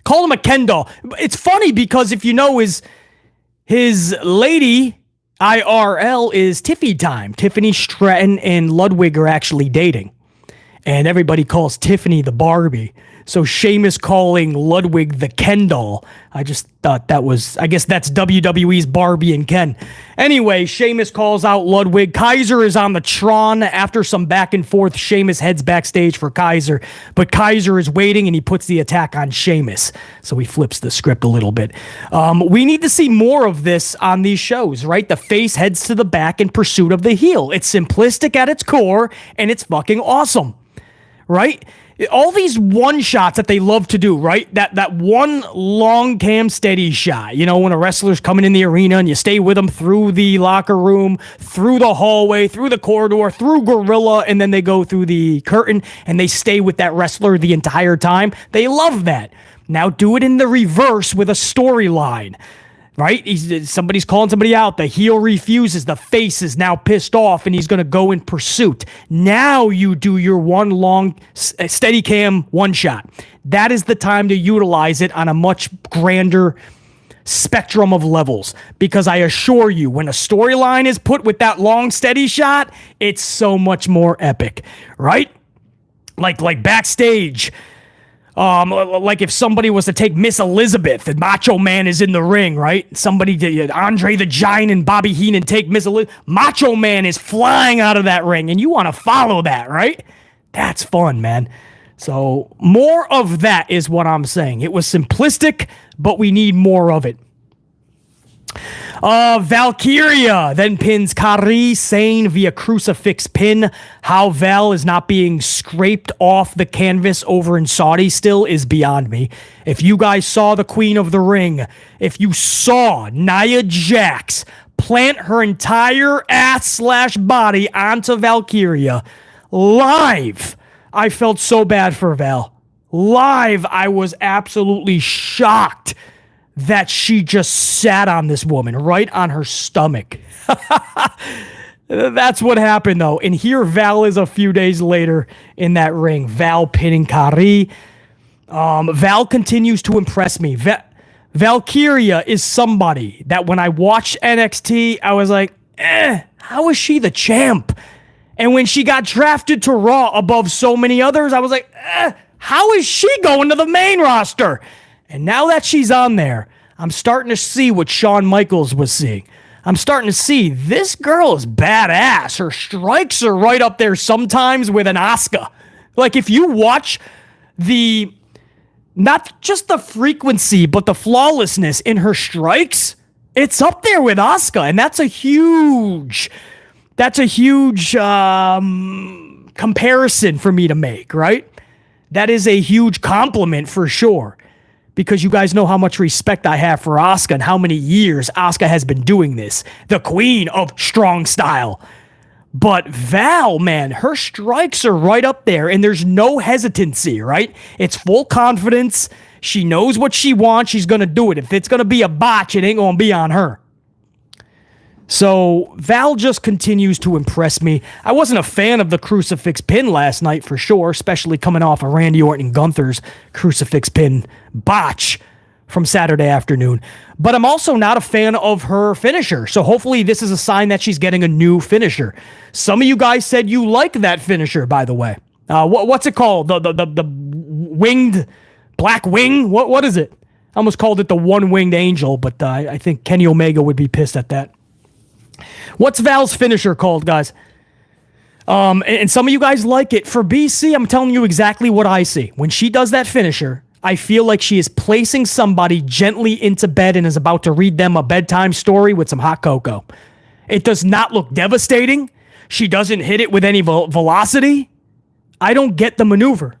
Call him a Ken doll. It's funny because if you know his lady, IRL, is Tiffy time. Tiffany Stratton and Ludwig are actually dating. And everybody calls Tiffany the Barbie. So Sheamus calling Ludwig the Ken doll. I just thought I guess that's WWE's Barbie and Ken. Anyway, Sheamus calls out Ludwig. Keiser is on the Tron. After some back and forth, Sheamus heads backstage for Keiser. But Keiser is waiting and he puts the attack on Sheamus. So he flips the script a little bit. We need to see more of this on these shows, right? The face heads to the back in pursuit of the heel. It's simplistic at its core and it's fucking awesome, right? All these one shots that they love to do, right? That one long cam steady shot, you know, when a wrestler's coming in the arena and you stay with them through the locker room, through the hallway, through the corridor, through Gorilla, and then they go through the curtain and they stay with that wrestler the entire time. They love that. Now do it in the reverse with a storyline. Right? Somebody's calling somebody out. The heel refuses. The face is now pissed off and he's going to go in pursuit. Now you do your one long steady cam one shot. That is the time to utilize it on a much grander spectrum of levels. Because I assure you, when a storyline is put with that long steady shot, it's so much more epic. Right? Like backstage. Like if somebody was to take Miss Elizabeth and Macho Man is in the ring, right? Somebody did Andre the Giant and Bobby Heenan take Miss Elizabeth. Macho Man is flying out of that ring, and you want to follow that, right? That's fun, man. So more of that is what I'm saying. It was simplistic, but we need more of it. Valkyria then pins Kairi Sane via crucifix pin. How Val is not being scraped off the canvas over in Saudi still is beyond me. If you guys saw the Queen of the Ring, if you saw Nia Jax plant her entire ass/body onto Valkyria live, I felt so bad for Val. Live, I was absolutely shocked that she just sat on this woman, right on her stomach. That's what happened, though. And here Val is a few days later in that ring. Val pinning Kairi. Val continues to impress me. Valkyria is somebody that when I watched NXT, I was like, how is she the champ? And when she got drafted to Raw above so many others, I was like, how is she going to the main roster? And now that she's on there, I'm starting to see what Shawn Michaels was seeing. I'm starting to see this girl is badass. Her strikes are right up there sometimes with an Asuka. Like if you watch not just the frequency, but the flawlessness in her strikes, it's up there with Asuka. And that's a huge comparison for me to make, right? That is a huge compliment for sure. Because you guys know how much respect I have for Asuka and how many years Asuka has been doing this. The queen of strong style. But Val, man, her strikes are right up there and there's no hesitancy, right? It's full confidence. She knows what she wants. She's going to do it. If it's going to be a botch, it ain't going to be on her. So Val just continues to impress me. I wasn't a fan of the crucifix pin last night for sure, especially coming off of Randy Orton and Gunther's crucifix pin botch from Saturday afternoon. But I'm also not a fan of her finisher. So hopefully this is a sign that she's getting a new finisher. Some of you guys said you like that finisher, by the way. What's it called? The winged black wing? What is it? I almost called it the one-winged angel, but I think Kenny Omega would be pissed at that. What's Val's finisher called, guys? And some of you guys like it. For BC, I'm telling you exactly what I see. When she does that finisher, I feel like she is placing somebody gently into bed and is about to read them a bedtime story with some hot cocoa. It does not look devastating. She doesn't hit it with any velocity. I don't get the maneuver.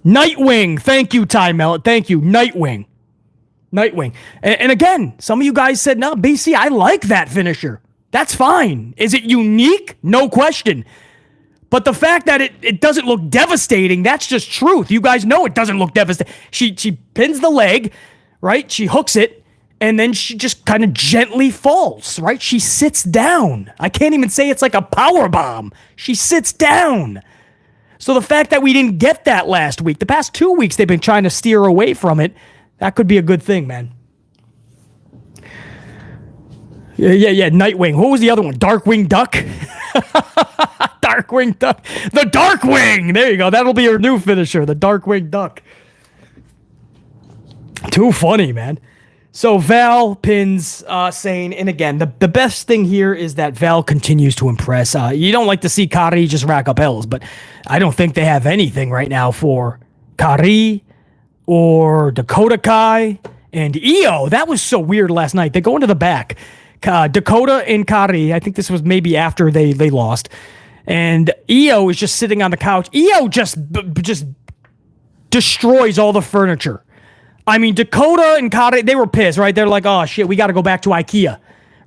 Nightwing. Thank you, Ty Mellet. Thank you. Nightwing. And again, some of you guys said, no, BC, I like that finisher. That's fine. Is it unique? No question. But the fact that it doesn't look devastating, that's just truth. You guys know it doesn't look devastating. She pins the leg, right? She hooks it, and then she just kind of gently falls, right? She sits down. I can't even say it's like a power bomb. She sits down. So the fact that we didn't get that last week, the past 2 weeks they've been trying to steer away from it, that could be a good thing, man. Yeah, Nightwing. What was the other one? Darkwing Duck? Darkwing Duck. The Darkwing! There you go. That'll be her new finisher, the Darkwing Duck. Too funny, man. So Val pins Sane, and again, the best thing here is that Val continues to impress. You don't like to see Kairi just rack up L's, but I don't think they have anything right now for Kairi or Dakota Kai and Io. That was so weird last night. They go into the back. Dakota and Kairi, I think this was maybe after they lost, and Io is just sitting on the couch. Io just destroys all the furniture. I mean, Dakota and Kairi, they were pissed, right? They're like, oh shit, we got to go back to IKEA,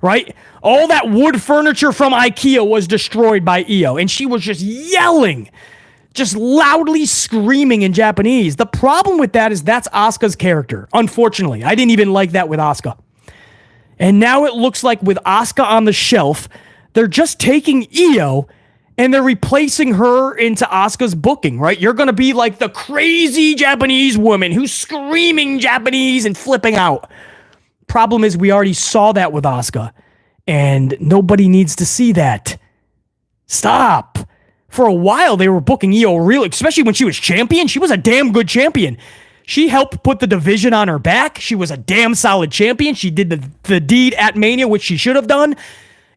right? All that wood furniture from IKEA was destroyed by Io, and she was just yelling, just loudly screaming in Japanese. The problem with that is that's Asuka's character. Unfortunately, I didn't even like that with Asuka. And now it looks like with Asuka on the shelf, they're just taking Io and they're replacing her into Asuka's booking, right? You're going to be like the crazy Japanese woman who's screaming Japanese and flipping out. Problem is, we already saw that with Asuka, and nobody needs to see that. Stop. For a while, they were booking Io really, especially when she was champion. She was a damn good champion. She helped put the division on her back. She was a damn solid champion. She did the deed at Mania, which she should have done.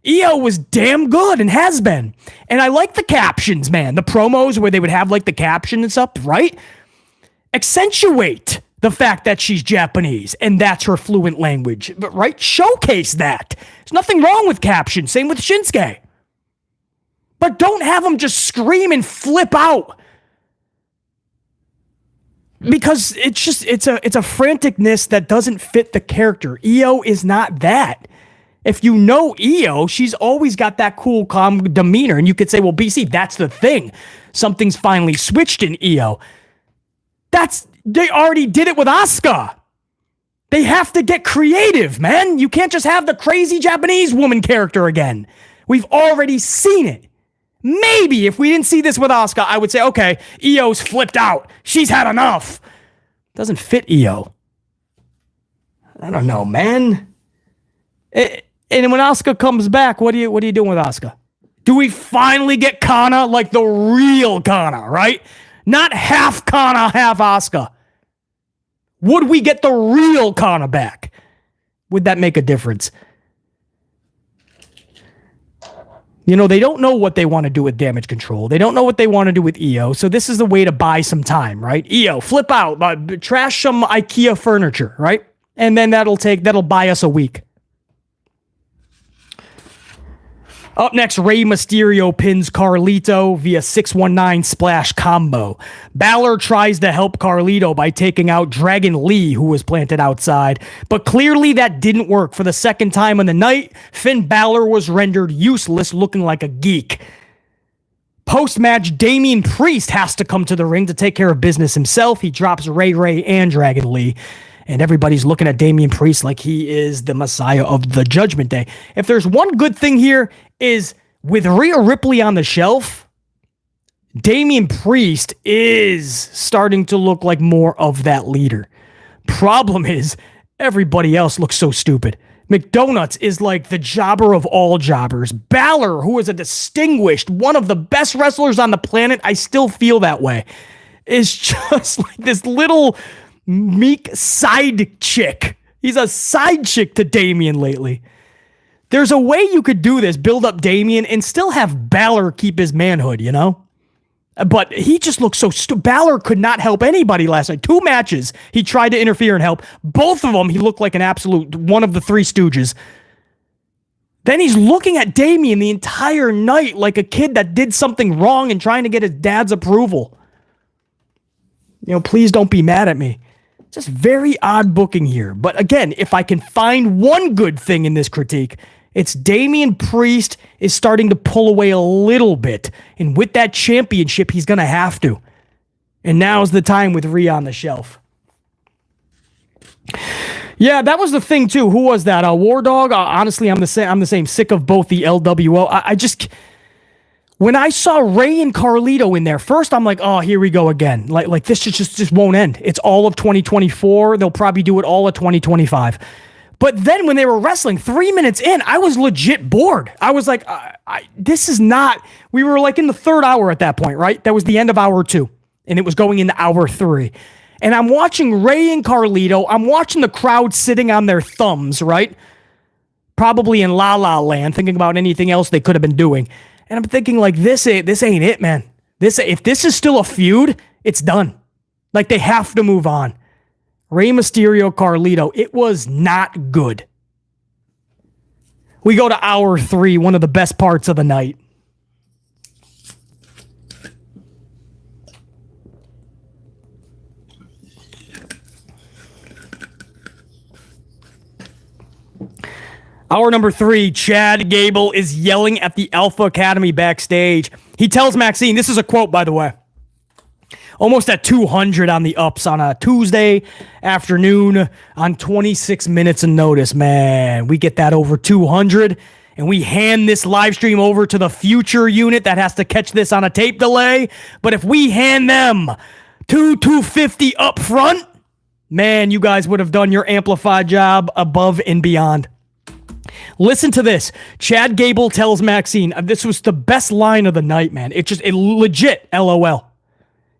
Io was damn good and has been. And I like the captions, man. The promos where they would have like the caption and stuff, right? Accentuate the fact that she's Japanese and that's her fluent language, right? Showcase that. There's nothing wrong with captions. Same with Shinsuke. But don't have them just scream and flip out. Because it's a franticness that doesn't fit the character. Io is not that. If you know Io, she's always got that cool, calm demeanor. And you could say, well, BC, that's the thing. Something's finally switched in Io. They already did it with Asuka. They have to get creative, man. You can't just have the crazy Japanese woman character again. We've already seen it. Maybe if we didn't see this with Asuka, I would say, okay, Io's flipped out. She's had enough. Doesn't fit Io. I don't know, man. And when Asuka comes back, what are you doing with Asuka? Do we finally get Kana like the real Kana, right? Not half Kana, half Asuka. Would we get the real Kana back? Would that make a difference? You know, they don't know what they want to do with Damage Control. They don't know what they want to do with Io. So this is the way to buy some time, right? Io, flip out, trash some IKEA furniture, right? And then that'll buy us a week. Up next, Rey Mysterio pins Carlito via 619 splash combo. Balor tries to help Carlito by taking out Dragon Lee, who was planted outside, but clearly that didn't work. For the second time in the night, Finn Balor was rendered useless, looking like a geek. Post-match, Damian Priest has to come to the ring to take care of business himself. He drops Ray and Dragon Lee. and everybody's looking at Damian Priest like he is the Messiah of the Judgment Day. If there's one good thing here is with Rhea Ripley on the shelf, Damian Priest is starting to look like more of that leader. Problem is, everybody else looks so stupid. McDonutts is like the jobber of all jobbers. Balor, who is a distinguished, one of the best wrestlers on the planet, I still feel that way, is just like this little meek side chick. He's a side chick to Damian lately. There's a way you could do this, build up Damian, and still have Balor keep his manhood, you know? But he just looks so stupid. Balor could not help anybody last night. 2 matches, he tried to interfere and help. Both of them, he looked like an absolute one of the 3 Stooges. Then he's looking at Damian the entire night like a kid that did something wrong and trying to get his dad's approval. You know, please don't be mad at me. Just very odd booking here. But again, if I can find one good thing in this critique, it's Damian Priest is starting to pull away a little bit. And with that championship, he's going to have to. And now's the time with Rhea on the shelf. Yeah, that was the thing too. Who was that? War Dog? Honestly, I'm the same. Sick of both the LWO. I just... When I saw Rey and Carlito in there, first I'm like, oh, here we go again. Like this just won't end. It's all of 2024. They'll probably do it all of 2025. But then when they were wrestling 3 minutes in, I was legit bored. I was like, this is not... We were like in the 3rd hour at that point, right? That was the end of hour 2. And it was going into hour 3. And I'm watching Rey and Carlito. I'm watching the crowd sitting on their thumbs, right? Probably in La La Land, thinking about anything else they could have been doing. And I'm thinking like, this ain't it, man. If this is still a feud, it's done. Like they have to move on. Rey Mysterio, Carlito, it was not good. We go to hour 3, one of the best parts of the night. Hour number 3, Chad Gable is yelling at the Alpha Academy backstage. He tells Maxine, this is a quote, by the way, almost at 200 on the ups on a Tuesday afternoon on 26 minutes of notice. Man, we get that over 200 and we hand this live stream over to the future unit that has to catch this on a tape delay. But if we hand them 250 up front, man, you guys would have done your amplified job above and beyond. Listen to this. Chad Gable tells Maxine, this was the best line of the night, man. It legit, LOL.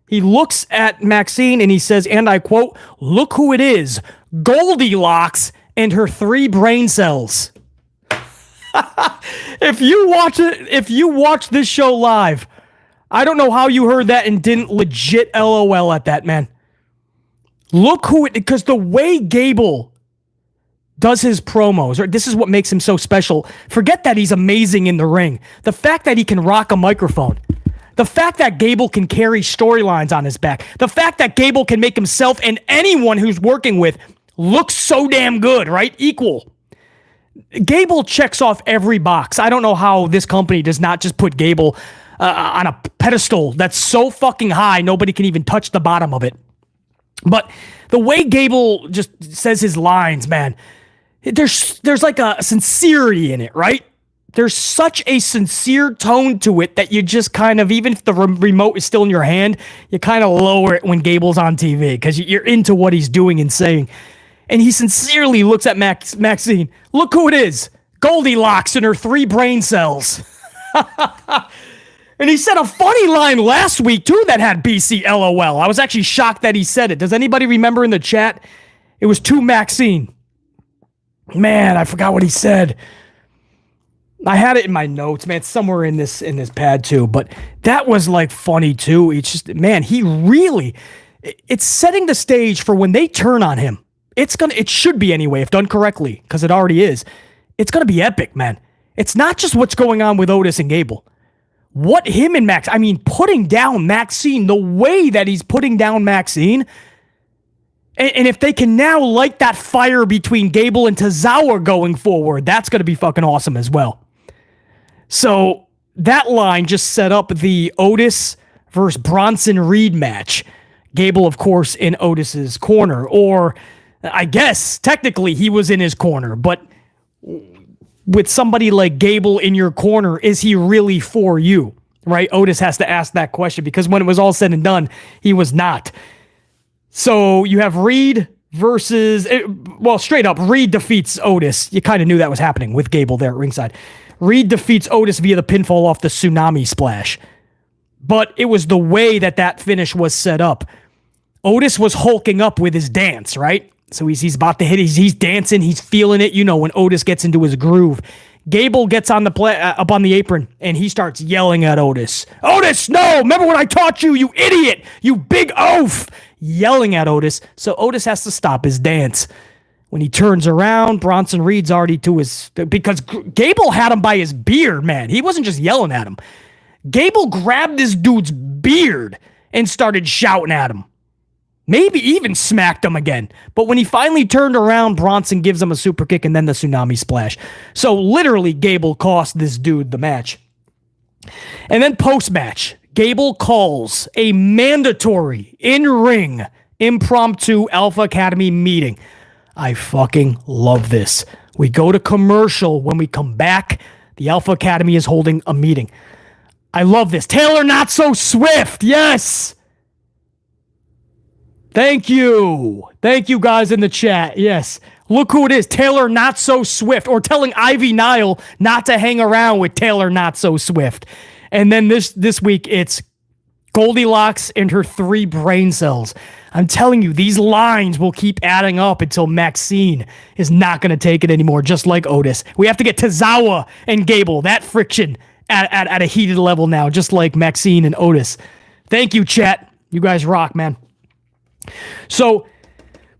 He looks at Maxine and he says, and I quote, "Look who it is, Goldilocks and her 3 brain cells." If you watch this show live, I don't know how you heard that and didn't legit LOL at that, man. Look who it, because the way Gable does his promos, or this is what makes him so special. Forget that he's amazing in the ring. The fact that he can rock a microphone. The fact that Gable can carry storylines on his back. The fact that Gable can make himself and anyone who's working with look so damn good, right? Equal. Gable checks off every box. I don't know how this company does not just put Gable on a pedestal that's so fucking high nobody can even touch the bottom of it. But the way Gable just says his lines, man, there's like a sincerity in it, right? There's such a sincere tone to it that you just kind of, even if the remote is still in your hand, you kind of lower it when Gable's on TV because you're into what he's doing and saying. And he sincerely looks at Maxine. Look who it is. Goldilocks and her 3 brain cells. And he said a funny line last week, too, that had BC LOL. I was actually shocked that he said it. Does anybody remember in the chat? It was to Maxine. Man, I forgot what he said. I had it in my notes, man. It's somewhere in this pad, too. But that was, like, funny, too. It's just, man, he really... It's setting the stage for when they turn on him. It should be anyway, if done correctly, because it already is. It's going to be epic, man. It's not just what's going on with Otis and Gable. What him and putting down Maxine, the way that he's putting down Maxine, and if they can now light that fire between Gable and Tozawa going forward, that's going to be fucking awesome as well. So that line just set up the Otis versus Bronson Reed match. Gable, of course, in Otis's corner, or I guess technically he was in his corner, but with somebody like Gable in your corner, is he really for you? Right? Otis has to ask that question because when it was all said and done, he was not. So you have Reed versus, well, straight up, Reed defeats Otis. You kind of knew that was happening with Gable there at ringside. Reed defeats Otis via the pinfall off the tsunami splash. But it was the way that finish was set up. Otis was hulking up with his dance, right? So he's about to hit. He's dancing. He's feeling it. You know, when Otis gets into his groove. Gable gets on the up on the apron, and he starts yelling at Otis. Otis, no! Remember when I taught you, you idiot! You big oaf! Yelling at Otis. So Otis has to stop his dance. When he turns around, Bronson Reed's already to his... Because Gable had him by his beard, man. He wasn't just yelling at him. Gable grabbed this dude's beard and started shouting at him. Maybe even smacked him again. But when he finally turned around, Bronson gives him a super kick and then the tsunami splash. So literally, Gable cost this dude the match. And then post-match, Gable calls a mandatory in-ring impromptu Alpha Academy meeting. I fucking love this. We go to commercial. When we come back, the Alpha Academy is holding a meeting. I love this. Taylor Not So Swift. Yes. Thank you. Thank you guys in the chat. Yes. Look who it is. Taylor Not So Swift. Or telling Ivy Nile not to hang around with Taylor Not So Swift. And then this week, it's Goldilocks and her 3 brain cells. I'm telling you, these lines will keep adding up until Maxine is not going to take it anymore, just like Otis. We have to get Tozawa and Gable, that friction at a heated level now, just like Maxine and Otis. Thank you, chat. You guys rock, man. So,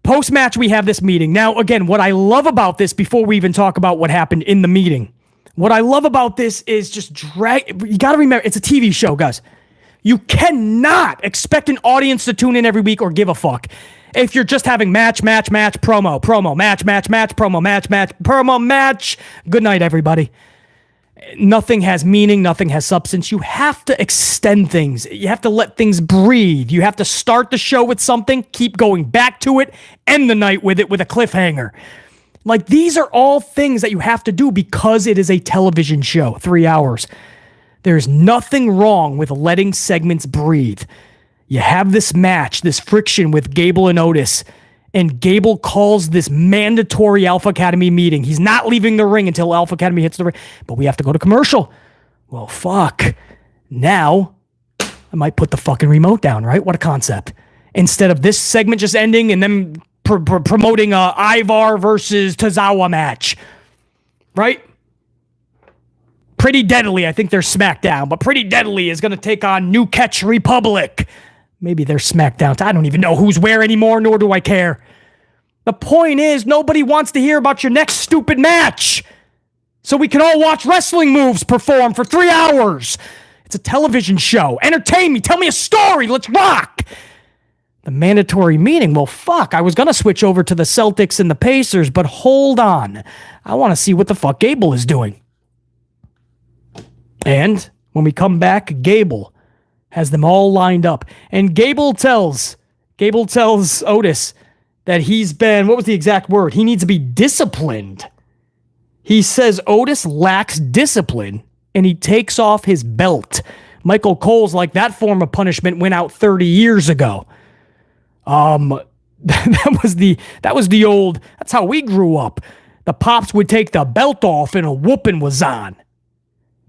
post-match, we have this meeting. Now, again, what I love about this, before we even talk about what happened in the meeting, what I love about this is just you got to remember, it's a TV show, guys. You cannot expect an audience to tune in every week or give a fuck if you're just having match, promo, match, promo, match. Good night, everybody. Nothing has meaning. Nothing has substance. You have to extend things. You have to let things breathe. You have to start the show with something, keep going back to it, end the night with it with a cliffhanger. Like, these are all things that you have to do because it is a television show, 3 hours. There's nothing wrong with letting segments breathe. You have this match, this friction with Gable and Otis, and Gable calls this mandatory Alpha Academy meeting. He's not leaving the ring until Alpha Academy hits the ring, but we have to go to commercial. Well, fuck. Now, I might put the fucking remote down, right? What a concept. Instead of this segment just ending and then promoting a Ivar versus Tozawa match, right? Pretty Deadly, I think they're SmackDown, but Pretty Deadly is going to take on New Catch Republic. Maybe they're SmackDown. I don't even know who's where anymore, nor do I care. The point is, nobody wants to hear about your next stupid match. So we can all watch wrestling moves perform for 3 hours. It's a television show. Entertain me. Tell me a story. Let's rock. The mandatory meeting. Well, fuck. I was going to switch over to the Celtics and the Pacers, but hold on. I want to see what the fuck Gable is doing. And when we come back, Gable has them all lined up. And Gable tells Otis that he's been, what was the exact word? He needs to be disciplined. He says Otis lacks discipline, and he takes off his belt. Michael Cole's like, that form of punishment went out 30 years ago. That was the old, that's how we grew up. The pops would take the belt off and a whooping was on.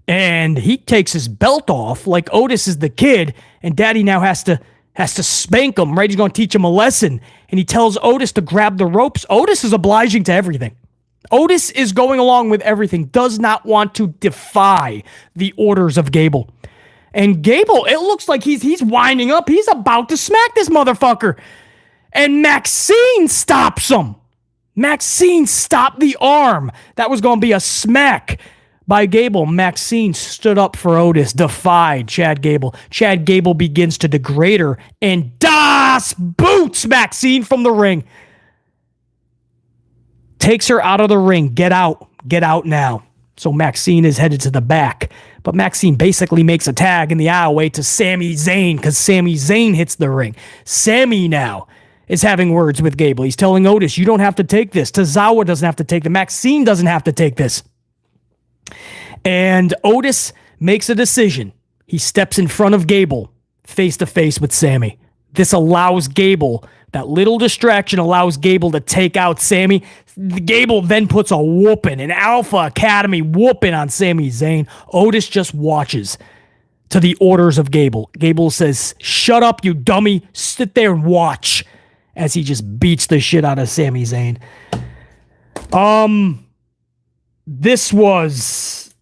And he takes his belt off like Otis is the kid, and Daddy now has to spank him, right? He's going to teach him a lesson. And he tells Otis to grab the ropes. Otis is obliging to everything. Otis is going along with everything, does not want to defy the orders of Gable. And Gable, it looks like he's winding up. He's about to smack this motherfucker. And Maxine stops him. Maxine stopped the arm. That was going to be a smack by Gable. Maxine stood up for Otis, defied Chad Gable. Chad Gable begins to degrade her and boots Maxine from the ring. Takes her out of the ring. Get out now. So Maxine is headed to the back. But Maxine basically makes a tag in the aisleway to Sami Zayn because Sami Zayn hits the ring. Sami now is having words with Gable. He's telling Otis, you don't have to take this. Tozawa doesn't have to take the Maxine doesn't have to take this. And Otis makes a decision. He steps in front of Gable, face to face with Sammy. This allows Gable, that little distraction allows Gable to take out Sammy. Gable then puts a whooping, an Alpha Academy whooping on Sami Zayn. Otis just watches to the orders of Gable. Gable says, shut up, you dummy. Sit there and watch as he just beats the shit out of Sami Zayn. This was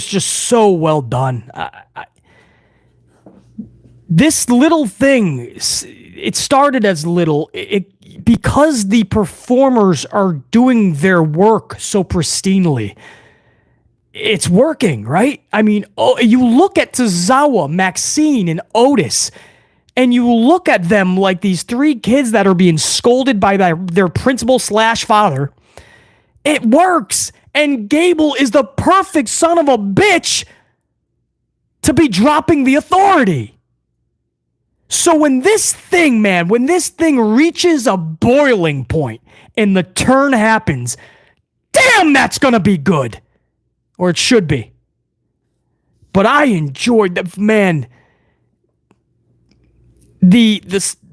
just so well done. This little thing, it started as little, because the performers are doing their work so pristinely. It's working, right? I mean, you look at Tozawa, Maxine, and Otis, and you look at them like these three kids that are being scolded by their principal / father. It works, and Gable is the perfect son of a bitch to be dropping the authority. So when this thing reaches a boiling point and the turn happens, damn, that's going to be good. Or it should be. But I enjoyed that, man.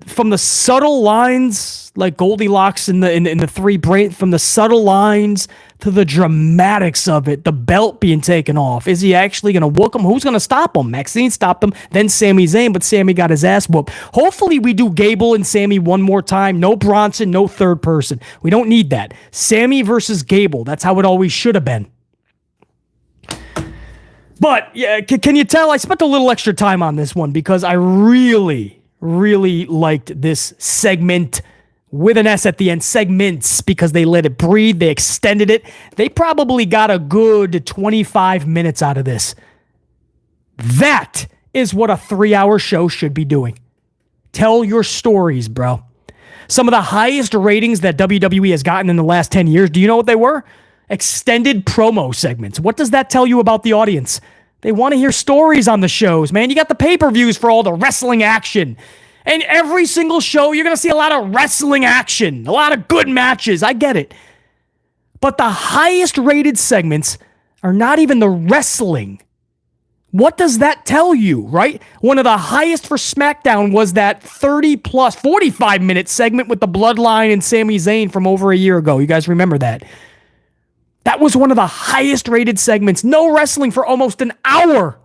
From the subtle lines, like Goldilocks in the three brain, from the subtle lines to the dramatics of it, the belt being taken off. Is he actually going to whoop him? Who's going to stop him? Maxine stopped him, then Sami Zayn, but Sami got his ass whooped. Hopefully we do Gable and Sami one more time. No Bronson, no third person. We don't need that. Sami versus Gable. That's how it always should have been. But yeah, can you tell? I spent a little extra time on this one because I really liked this segment with an S at the end, segments, because they let it breathe. They extended it. They probably got a good 25 minutes out of this. That is what a 3-hour show should be doing. Tell your stories, bro. Some of the highest ratings that WWE has gotten in the last 10 years, do you know what they were? Extended promo segments. What does that tell you about the audience? They want to hear stories on the shows, man. You got the pay-per-views for all the wrestling action. And every single show, you're going to see a lot of wrestling action, a lot of good matches. I get it. But the highest rated segments are not even the wrestling. What does that tell you, right? One of the highest for SmackDown was that 45-minute segment with the Bloodline and Sami Zayn from over a year ago. You guys remember that? That was one of the highest rated segments. No wrestling for almost an hour.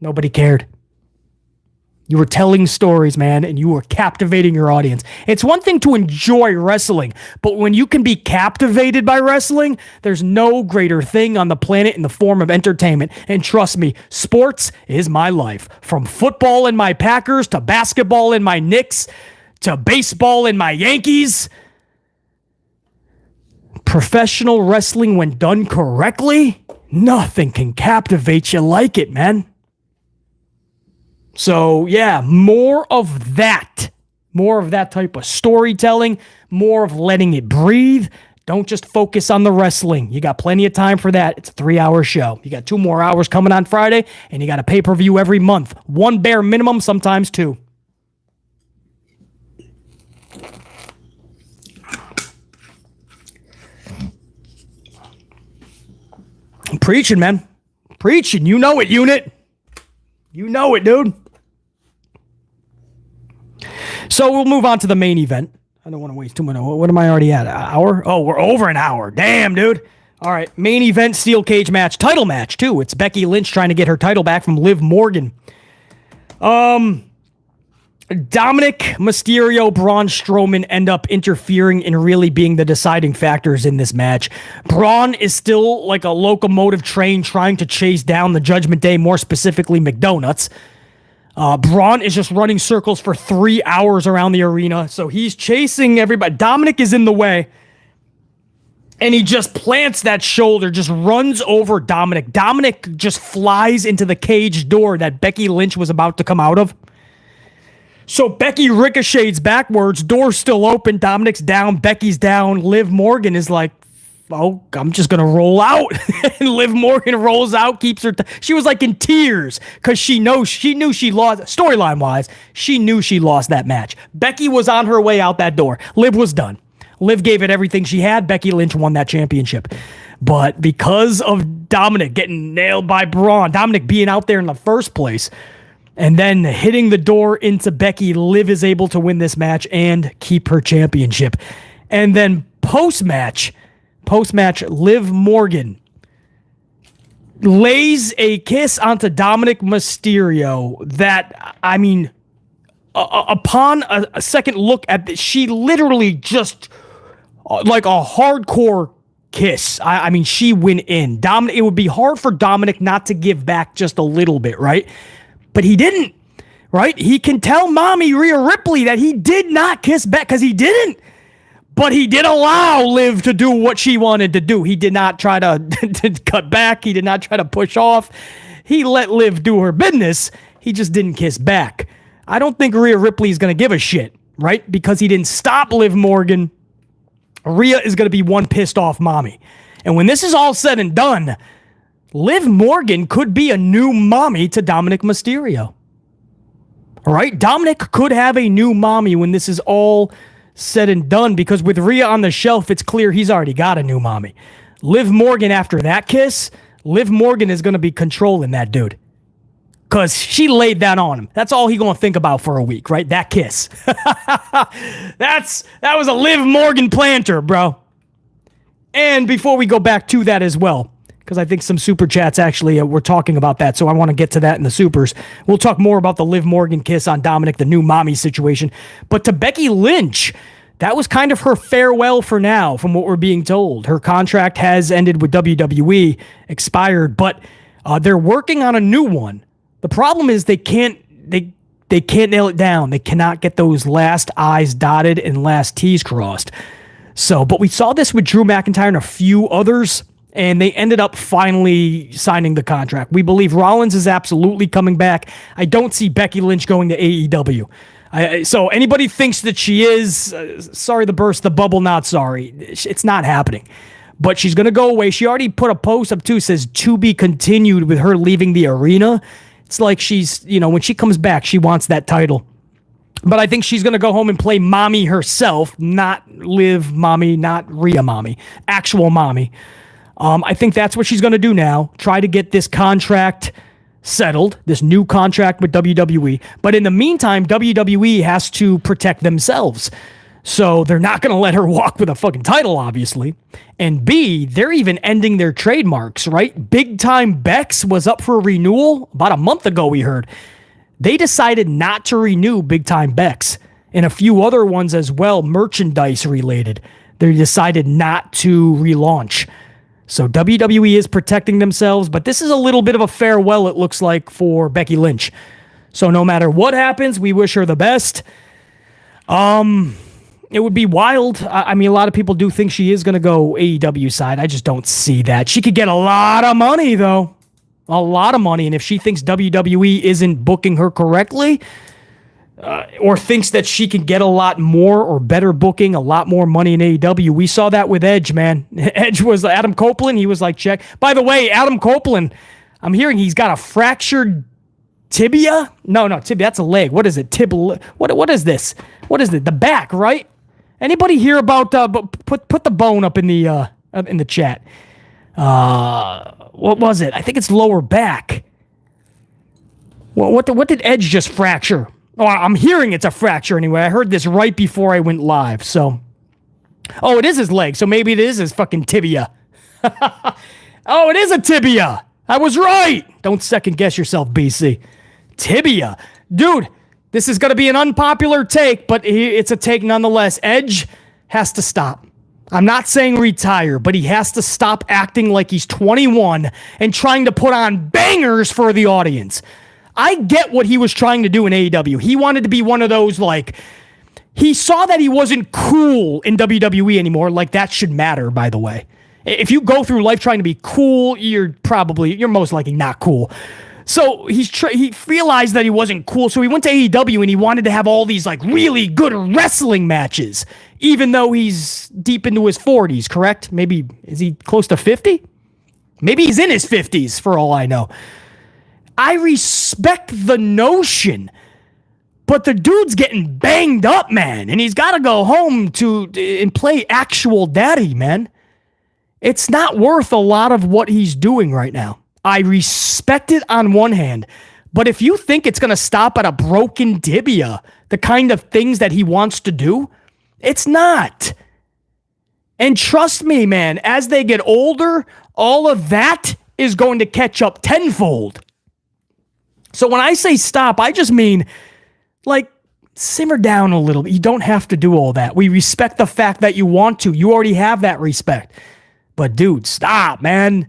Nobody cared. You were telling stories, man, and you were captivating your audience. It's one thing to enjoy wrestling, but when you can be captivated by wrestling, there's no greater thing on the planet in the form of entertainment. And trust me, sports is my life. From football and my Packers, to basketball and my Knicks, to baseball and my Yankees. Professional wrestling, when done correctly, nothing can captivate you like it, man. So, yeah, more of that type of storytelling, more of letting it breathe. Don't just focus on the wrestling. You got plenty of time for that. It's a 3-hour show. You got 2 more hours coming on Friday, and you got a pay-per-view every month. 1 bare minimum, sometimes 2. I'm preaching, man. Preaching. You know it, unit. You know it, dude. So we'll move on to the main event. I don't want to waste too much. What am I already at? An hour? Oh, we're over an hour. Damn, dude. All right. Main event, steel cage match. Title match, too. It's Becky Lynch trying to get her title back from Liv Morgan. Dominic Mysterio, Braun Strowman end up interfering and really being the deciding factors in this match. Braun is still like a locomotive train trying to chase down the Judgment Day, more specifically McDonutts. Braun is just running circles for 3 hours around the arena, so he's chasing everybody. Dominic is in the way, and he just plants that shoulder, just runs over Dominic. Dominic just flies into the cage door that Becky Lynch was about to come out of. So Becky ricochets backwards, door's still open, Dominic's down, Becky's down. Liv Morgan is like, oh, I'm just going to roll out. And Liv Morgan rolls out, keeps her. She was like in tears because she knew she lost. Storyline wise, she knew she lost that match. Becky was on her way out that door. Liv was done. Liv gave it everything she had. Becky Lynch won that championship. But because of Dominic getting nailed by Braun, Dominic being out there in the first place, and then hitting the door into Becky, Liv is able to win this match and keep her championship. And then post-match, Liv Morgan lays a kiss onto Dominic Mysterio that, I mean, upon a second look at this, she literally just, like a hardcore kiss. I mean, she went in. Dominic, it would be hard for Dominic not to give back just a little bit, right? But he didn't, right? He can tell mommy Rhea Ripley that he did not kiss back because he didn't. But he did allow Liv to do what she wanted to do. He did not try to cut back. He did not try to push off. He let Liv do her business. He just didn't kiss back. I don't think Rhea Ripley is going to give a shit, right? Because he didn't stop Liv Morgan. Rhea is going to be one pissed off mommy. And when this is all said and done, Liv Morgan could be a new mommy to Dominic Mysterio. All right? Dominic could have a new mommy when this is all said and done, because with Rhea on the shelf, it's clear he's already got a new mommy. Liv Morgan, after that kiss, Liv Morgan is going to be controlling that dude. Because she laid that on him. That's all he going to think about for a week, right? That kiss. That was a Liv Morgan planter, bro. And before we go back to that as well, because I think some super chats actually were talking about that, so I want to get to that in the supers. We'll talk more about the Liv Morgan kiss on Dominic, the new mommy situation. But to Becky Lynch, that was kind of her farewell for now, from what we're being told. Her contract has ended with WWE, expired, but they're working on a new one. The problem is they can't nail it down. They cannot get those last I's dotted and last T's crossed. So, but we saw this with Drew McIntyre and a few others, and they ended up finally signing the contract. We believe Rollins is absolutely coming back. I don't see Becky Lynch going to AEW. So anybody thinks that she is, sorry to burst the bubble, not sorry. It's not happening. But she's going to go away. She already put a post up too, says to be continued with her leaving the arena. It's like she's, when she comes back, she wants that title. But I think she's going to go home and play mommy herself, not Liv mommy, not Rhea mommy, actual mommy. I think that's what she's going to do now. Try to get this contract settled, this new contract with WWE. But in the meantime, WWE has to protect themselves. So they're not going to let her walk with a fucking title, obviously. And B, they're even ending their trademarks, right? Big Time Bex was up for renewal about a month ago, we heard. They decided not to renew Big Time Bex, and a few other ones as well, merchandise related. They decided not to relaunch. So WWE is protecting themselves, but this is a little bit of a farewell, it looks like, for Becky Lynch. So no matter what happens, we wish her the best. It would be wild. I mean, a lot of people do think she is going to go AEW side. I just don't see that. She could get a lot of money, though. A lot of money. And if she thinks WWE isn't booking her correctly, or thinks that she can get a lot more or better booking, a lot more money in AEW. We saw that with Edge, man. Edge was Adam Copeland. He was like, check. By the way, Adam Copeland, I'm hearing he's got a fractured tibia. No, tibia. That's a leg. What is it? What is this? What is it? The back, right? Anybody hear about? Put the bone up in the chat. What was it? I think it's lower back. What did Edge just fracture? Oh, I'm hearing it's a fracture anyway. I heard this right before I went live. So, oh, it is his leg. So maybe it is his fucking tibia. Oh, it is a tibia. I was right. Don't second guess yourself, BC. Tibia. Dude, this is going to be an unpopular take, but it's a take nonetheless. Edge has to stop. I'm not saying retire, but he has to stop acting like he's 21 and trying to put on bangers for the audience. I get what he was trying to do in AEW. He wanted to be one of those, like, he saw that he wasn't cool in WWE anymore. Like, that should matter, by the way. If you go through life trying to be cool, you're most likely not cool. So he realized that he wasn't cool, so he went to AEW and he wanted to have all these like really good wrestling matches, even though he's deep into his 40s, correct? Maybe, is he close to 50? Maybe he's in his 50s for all I know. I respect the notion, but the dude's getting banged up, man, and he's got to go home and play actual daddy, man. It's not worth a lot of what he's doing right now. I respect it on one hand, but if you think it's going to stop at a broken tibia, the kind of things that he wants to do, it's not. And trust me, man, as they get older, all of that is going to catch up tenfold. So when I say stop, I just mean, like, simmer down a little bit. You don't have to do all that. We respect the fact that you want to. You already have that respect. But dude, stop, man.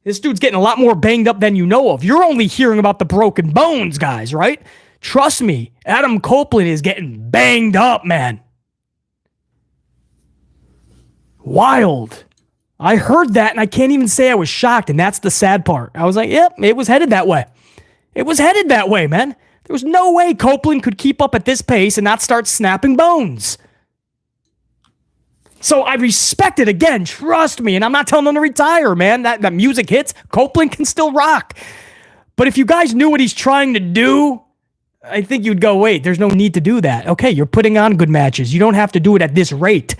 This dude's getting a lot more banged up than you know of. You're only hearing about the broken bones, guys, right? Trust me, Adam Copeland is getting banged up, man. Wild. I heard that, and I can't even say I was shocked, and that's the sad part. I was like, yep, it was headed that way. It was headed that way, man. There was no way Copeland could keep up at this pace and not start snapping bones. So I respect it again, trust me, and I'm not telling him to retire, man. That music hits, Copeland can still rock. But if you guys knew what he's trying to do, I think you'd go, wait, there's no need to do that. Okay, you're putting on good matches. You don't have to do it at this rate.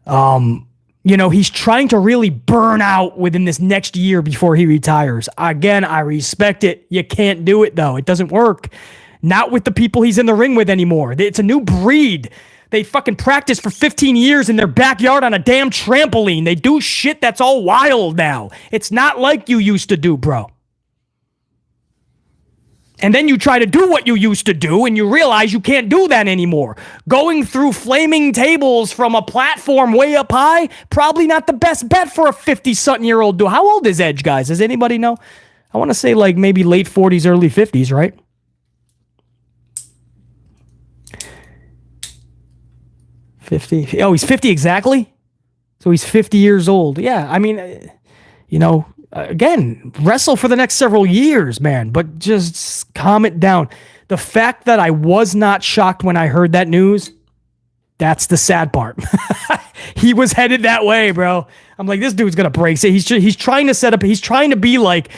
He's trying to really burn out within this next year before he retires. Again, I respect it. You can't do it, though. It doesn't work. Not with the people he's in the ring with anymore. It's a new breed. They fucking practice for 15 years in their backyard on a damn trampoline. They do shit that's all wild now. It's not like you used to do, bro. And then you try to do what you used to do, and you realize you can't do that anymore. Going through flaming tables from a platform way up high, probably not the best bet for a 50-something-year-old dude. How old is Edge, guys? Does anybody know? I want to say like maybe late 40s, early 50s, right? Oh, he's 50 exactly? So he's 50 years old. Yeah, I mean, again, wrestle for the next several years, man, but just calm it down. The fact that I was not shocked when I heard that news, that's the sad part. He was headed that way, bro. I'm like, this dude's going to break. He's trying to set up, he's trying to be like,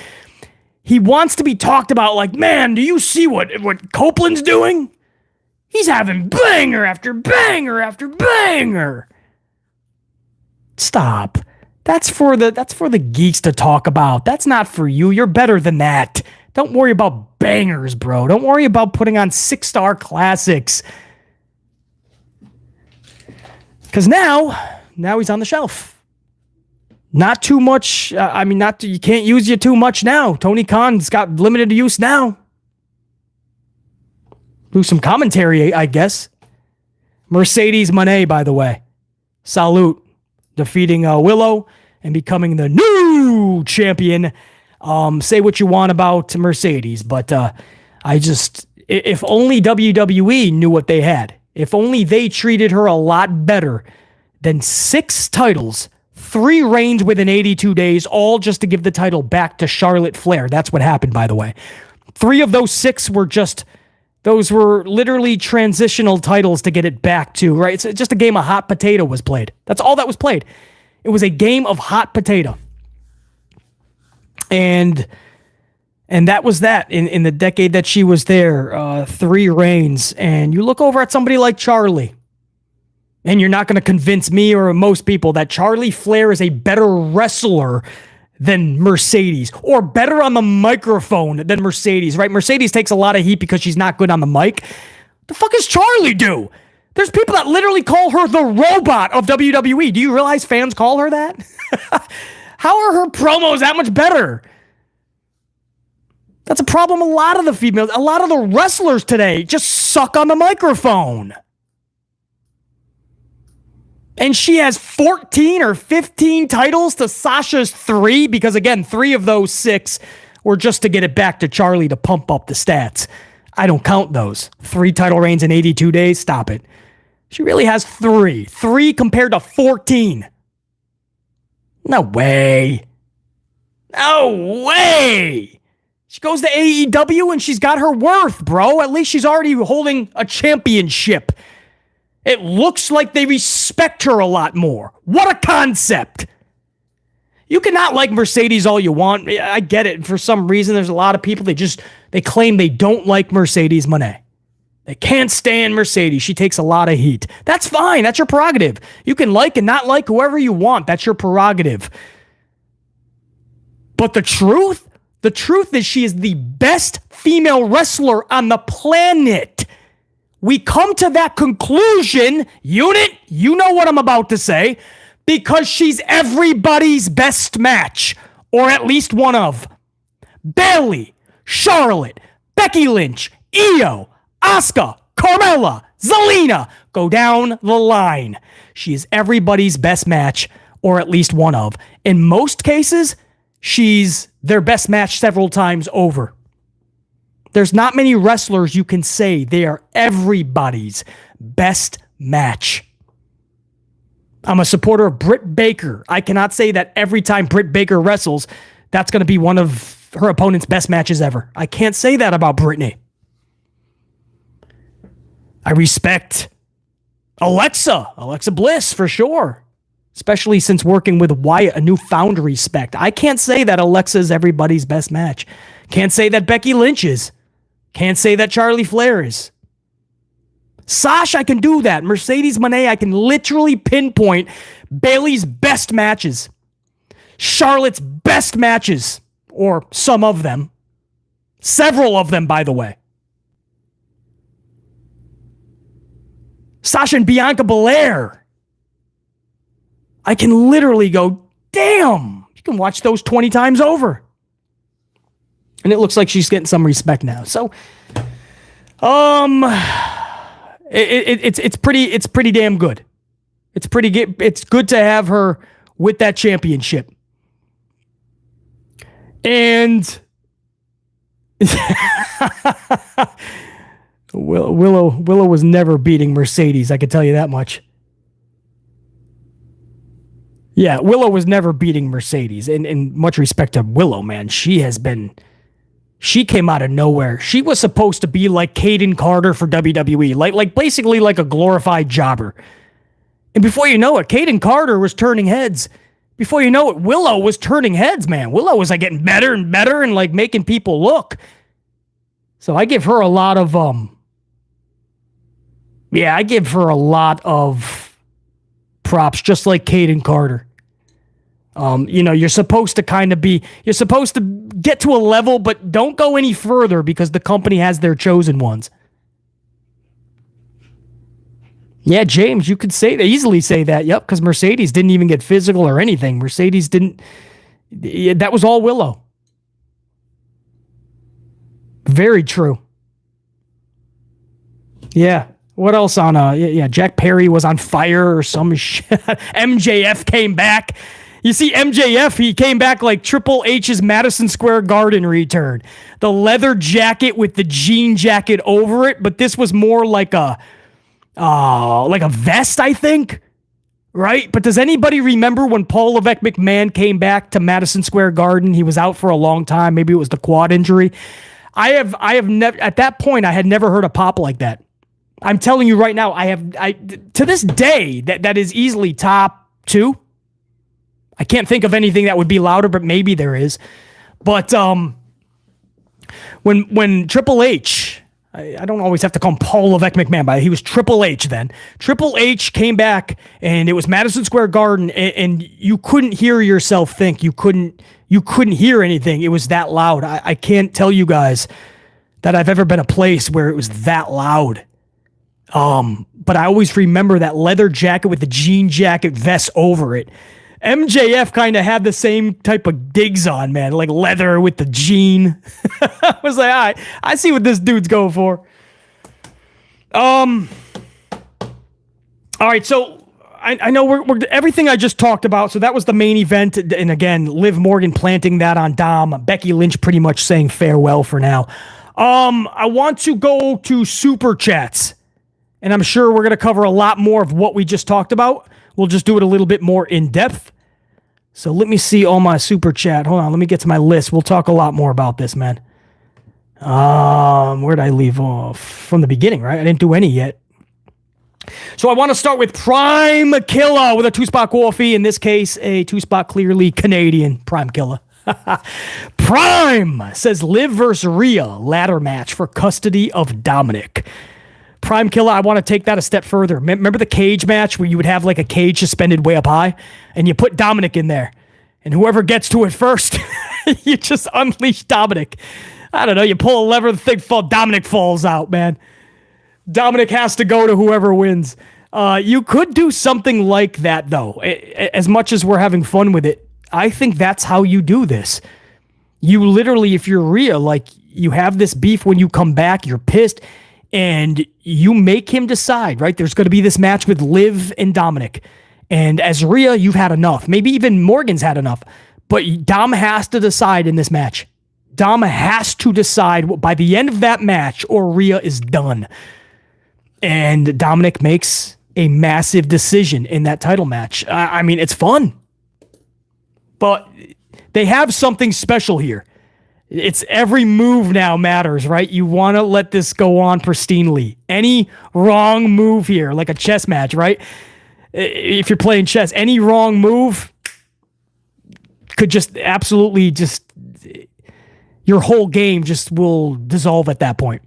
he wants to be talked about like, man, do you see what Copeland's doing? He's having banger after banger after banger. Stop. That's for the geeks to talk about. That's not for you. You're better than that. Don't worry about bangers, bro. Don't worry about putting on 6-star classics. Because now he's on the shelf. Not too much. You can't use you too much now. Tony Khan's got limited use now. Do some commentary, I guess. Mercedes Moné, by the way. Salute. Defeating Willow and becoming the new champion. Say what you want about Mercedes, but if only WWE knew what they had. If only they treated her a lot better than 6 titles, 3 reigns within 82 days, all just to give the title back to Charlotte Flair. That's what happened, by the way. 3 of those 6 were those were literally transitional titles to get it back to, right? It's just a game of hot potato was played. That's all that was played. It was a game of hot potato. And that was that in the decade that she was there, 3 reigns. And you look over at somebody like Charlie, and you're not going to convince me or most people that Charlie Flair is a better wrestler than Mercedes, or better on the microphone than Mercedes, right? Mercedes takes a lot of heat because she's not good on the mic. The fuck does Charlie do? There's people that literally call her the robot of WWE. Do you realize fans call her that? How are her promos that much better? That's a problem. A lot of the wrestlers today just suck on the microphone. And she has 14 or 15 titles to Sasha's 3, because again, 3 of those 6 were just to get it back to Charlie to pump up the stats. I don't count those. 3 title reigns in 82 days? Stop it. She really has 3. 3 compared to 14. No way. No way. She goes to AEW and she's got her worth, bro. At least she's already holding a championship. It looks like they respect her a lot more. What a concept. You cannot like Mercedes all you want. I get it. For some reason, there's a lot of people, they claim they don't like Mercedes Moné. They can't stand Mercedes. She takes a lot of heat. That's fine. That's your prerogative. You can like and not like whoever you want. That's your prerogative. But the truth is she is the best female wrestler on the planet. We come to that conclusion, unit, you know what I'm about to say, because she's everybody's best match, or at least one of. Bayley, Charlotte, Becky Lynch, Io, Asuka, Carmella, Zelina, go down the line. She is everybody's best match, or at least one of. In most cases, she's their best match several times over. There's not many wrestlers you can say they are everybody's best match. I'm a supporter of Britt Baker. I cannot say that every time Britt Baker wrestles, that's going to be one of her opponent's best matches ever. I can't say that about Brittany. I respect Alexa Bliss for sure. Especially since working with Wyatt, a newfound respect. I can't say that Alexa is everybody's best match. Can't say that Becky Lynch is. Can't say that Charlie Flair is. Sasha, I can do that. Mercedes Moné, I can literally pinpoint Bayley's best matches. Charlotte's best matches. Or some of them. Several of them, by the way. Sasha and Bianca Belair. I can literally go, damn. You can watch those 20 times over. And it looks like she's getting some respect now. So, it's pretty damn good. It's good to have her with that championship. And Willow was never beating Mercedes, I can tell you that much. Yeah, Willow was never beating Mercedes. And much respect to Willow, man. She came out of nowhere. She was supposed to be like Kaden Carter for WWE, like basically like a glorified jobber. And before you know it, Kaden Carter was turning heads. Before you know it, Willow was turning heads, man. Willow was like getting better and better and like making people look. So I give her a lot of props, just like Kaden Carter. You're supposed to get to a level, but don't go any further because the company has their chosen ones. Yeah, James, you could easily say that. Yep, because Mercedes didn't even get physical or anything. Mercedes didn't. That was all Willow. Very true. Yeah. What else on Jack Perry was on fire or some shit. MJF came back. You see MJF, he came back like Triple H's Madison Square Garden return. The leather jacket with the jean jacket over it, but this was more like a vest, I think. Right? But does anybody remember when Paul Levesque McMahon came back to Madison Square Garden? He was out for a long time. Maybe it was the quad injury. I have never, at that point, I had never heard a pop like that. I'm telling you right now, to this day, that is easily top 2. I can't think of anything that would be louder, but maybe there is. But when Triple H, I don't always have to call him Paul Levesque McMahon, but he was Triple H then. Triple H came back, and it was Madison Square Garden, and you couldn't hear yourself think. You couldn't hear anything. It was that loud. I can't tell you guys that I've ever been a place where it was that loud. But I always remember that leather jacket with the jean jacket vest over it. MJF kind of had the same type of digs on, man, like leather with the jean. I was like, all right, I see what this dude's going for. All right, so I know we're everything I just talked about. So that was the main event, and again, Liv Morgan planting that on Dom. Becky Lynch pretty much saying farewell for now. I want to go to super chats, and I'm sure we're gonna cover a lot more of what we just talked about. We'll just do it a little bit more in depth. So let me see all my super chat. Hold on, let me get to my list. We'll talk a lot more about this, man. Where'd I leave off? From the beginning, right? I didn't do any yet. So I want to start with Prime Killer with a 2-spot coffee. In this case, a 2-spot clearly Canadian Prime Killer. Prime says Liv versus Rhea ladder match for custody of Dominic. Prime Killer, I want to take that a step further. Remember the cage match where you would have like a cage suspended way up high and you put Dominic in there and whoever gets to it first, you just unleash Dominic. I don't know. You pull a lever, the thing falls, Dominic falls out, man. Dominic has to go to whoever wins. You could do something like that, though. As much as we're having fun with it, I think that's how you do this. You literally, if you're Rhea, like, you have this beef when you come back, you're pissed, and you make him decide, right? There's going to be this match with Liv and Dominic. And as Rhea, you've had enough. Maybe even Morgan's had enough. But Dom has to decide in this match. Dom has to decide by the end of that match or Rhea is done. And Dominic makes a massive decision in that title match. I mean, it's fun. But they have something special here. It's every move now matters, right? You want to let this go on pristinely. Any wrong move here, like a chess match, right? If you're playing chess, any wrong move could just absolutely just... your whole game just will dissolve at that point.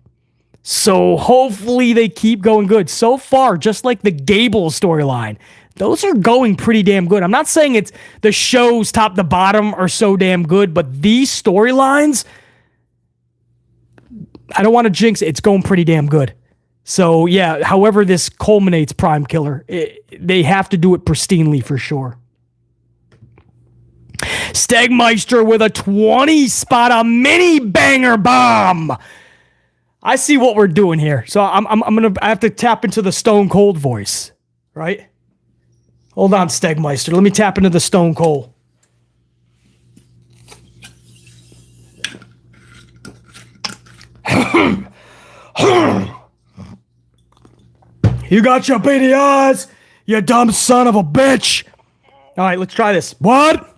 So hopefully they keep going good. So far, just like the Gable storyline, those are going pretty damn good. I'm not saying it's the shows top to bottom are so damn good, but these storylines, I don't want to jinx it. It's going pretty damn good. So yeah, however this culminates, Prime Killer, they have to do it pristinely for sure. Stegmeister with a 20-spot, a mini banger bomb. I see what we're doing here. So I have to tap into the Stone Cold voice, right? Hold on, Stegmeister. Let me tap into the Stone Cold. You got your beady eyes, you dumb son of a bitch. All right, let's try this. What?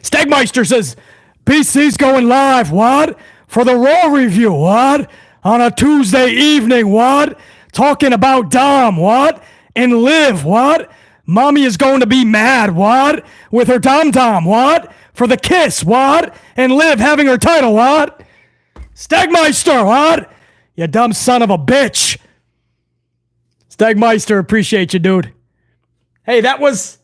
Stegmeister says, PC's going live, what? For the Raw review, what? On a Tuesday evening, what? Talking about Dom, what? And Liv, what? Mommy is going to be mad, what? With her Dom, what? For the kiss, what? And Liv having her title, what? Stegmeister, what? You dumb son of a bitch. Stegmeister, appreciate you, dude. Hey, that was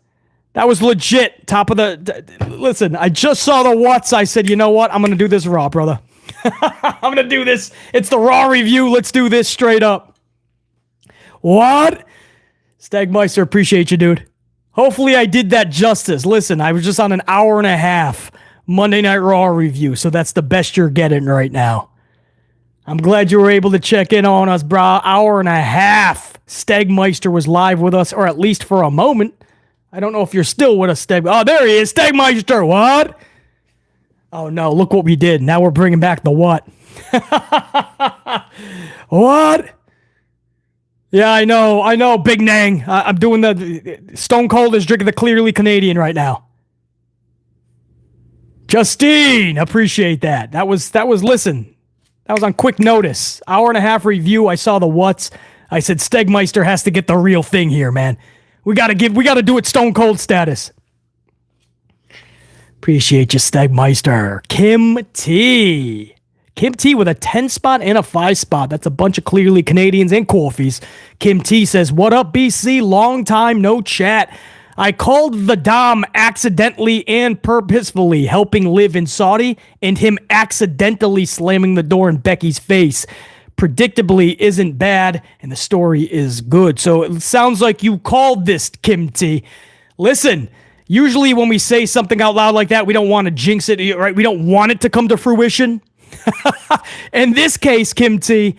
legit. Top of the... listen, I just saw the Watts. I said, you know what? I'm going to do this Raw, brother. I'm going to do this. It's the Raw review. Let's do this straight up. What? Stegmeister, appreciate you, dude. Hopefully I did that justice. Listen, I was just on an hour and a half Monday Night Raw review, so that's the best you're getting right now. I'm glad you were able to check in on us, brah. Hour and a half. Stegmeister was live with us, or at least for a moment. I don't know if you're still with us, Steg. Oh, there he is. Stegmeister. What? Oh, no. Look what we did. Now we're bringing back the what? What? Yeah, I know. Big Nang. I'm doing the... Stone Cold is drinking the clearly Canadian right now. Justine. Appreciate that. That was, listen. That was on quick notice. Hour and a half review. I saw the what's. I said, Stegmeister has to get the real thing here, man. We gotta do it Stone Cold status. Appreciate you, Stegmeister. Kim T. Kim T with a 10-spot and a 5-spot. That's a bunch of clearly Canadians and coffees. Kim T says, what up, BC? Long time no chat. I called the Dom accidentally and purposefully helping Liv in Saudi and him accidentally slamming the door in Becky's face. Predictably isn't bad, and the story is good. So it sounds like you called this, Kim T. Listen, usually when we say something out loud like that, we don't want to jinx it, right? We don't want it to come to fruition. In this case, Kim T,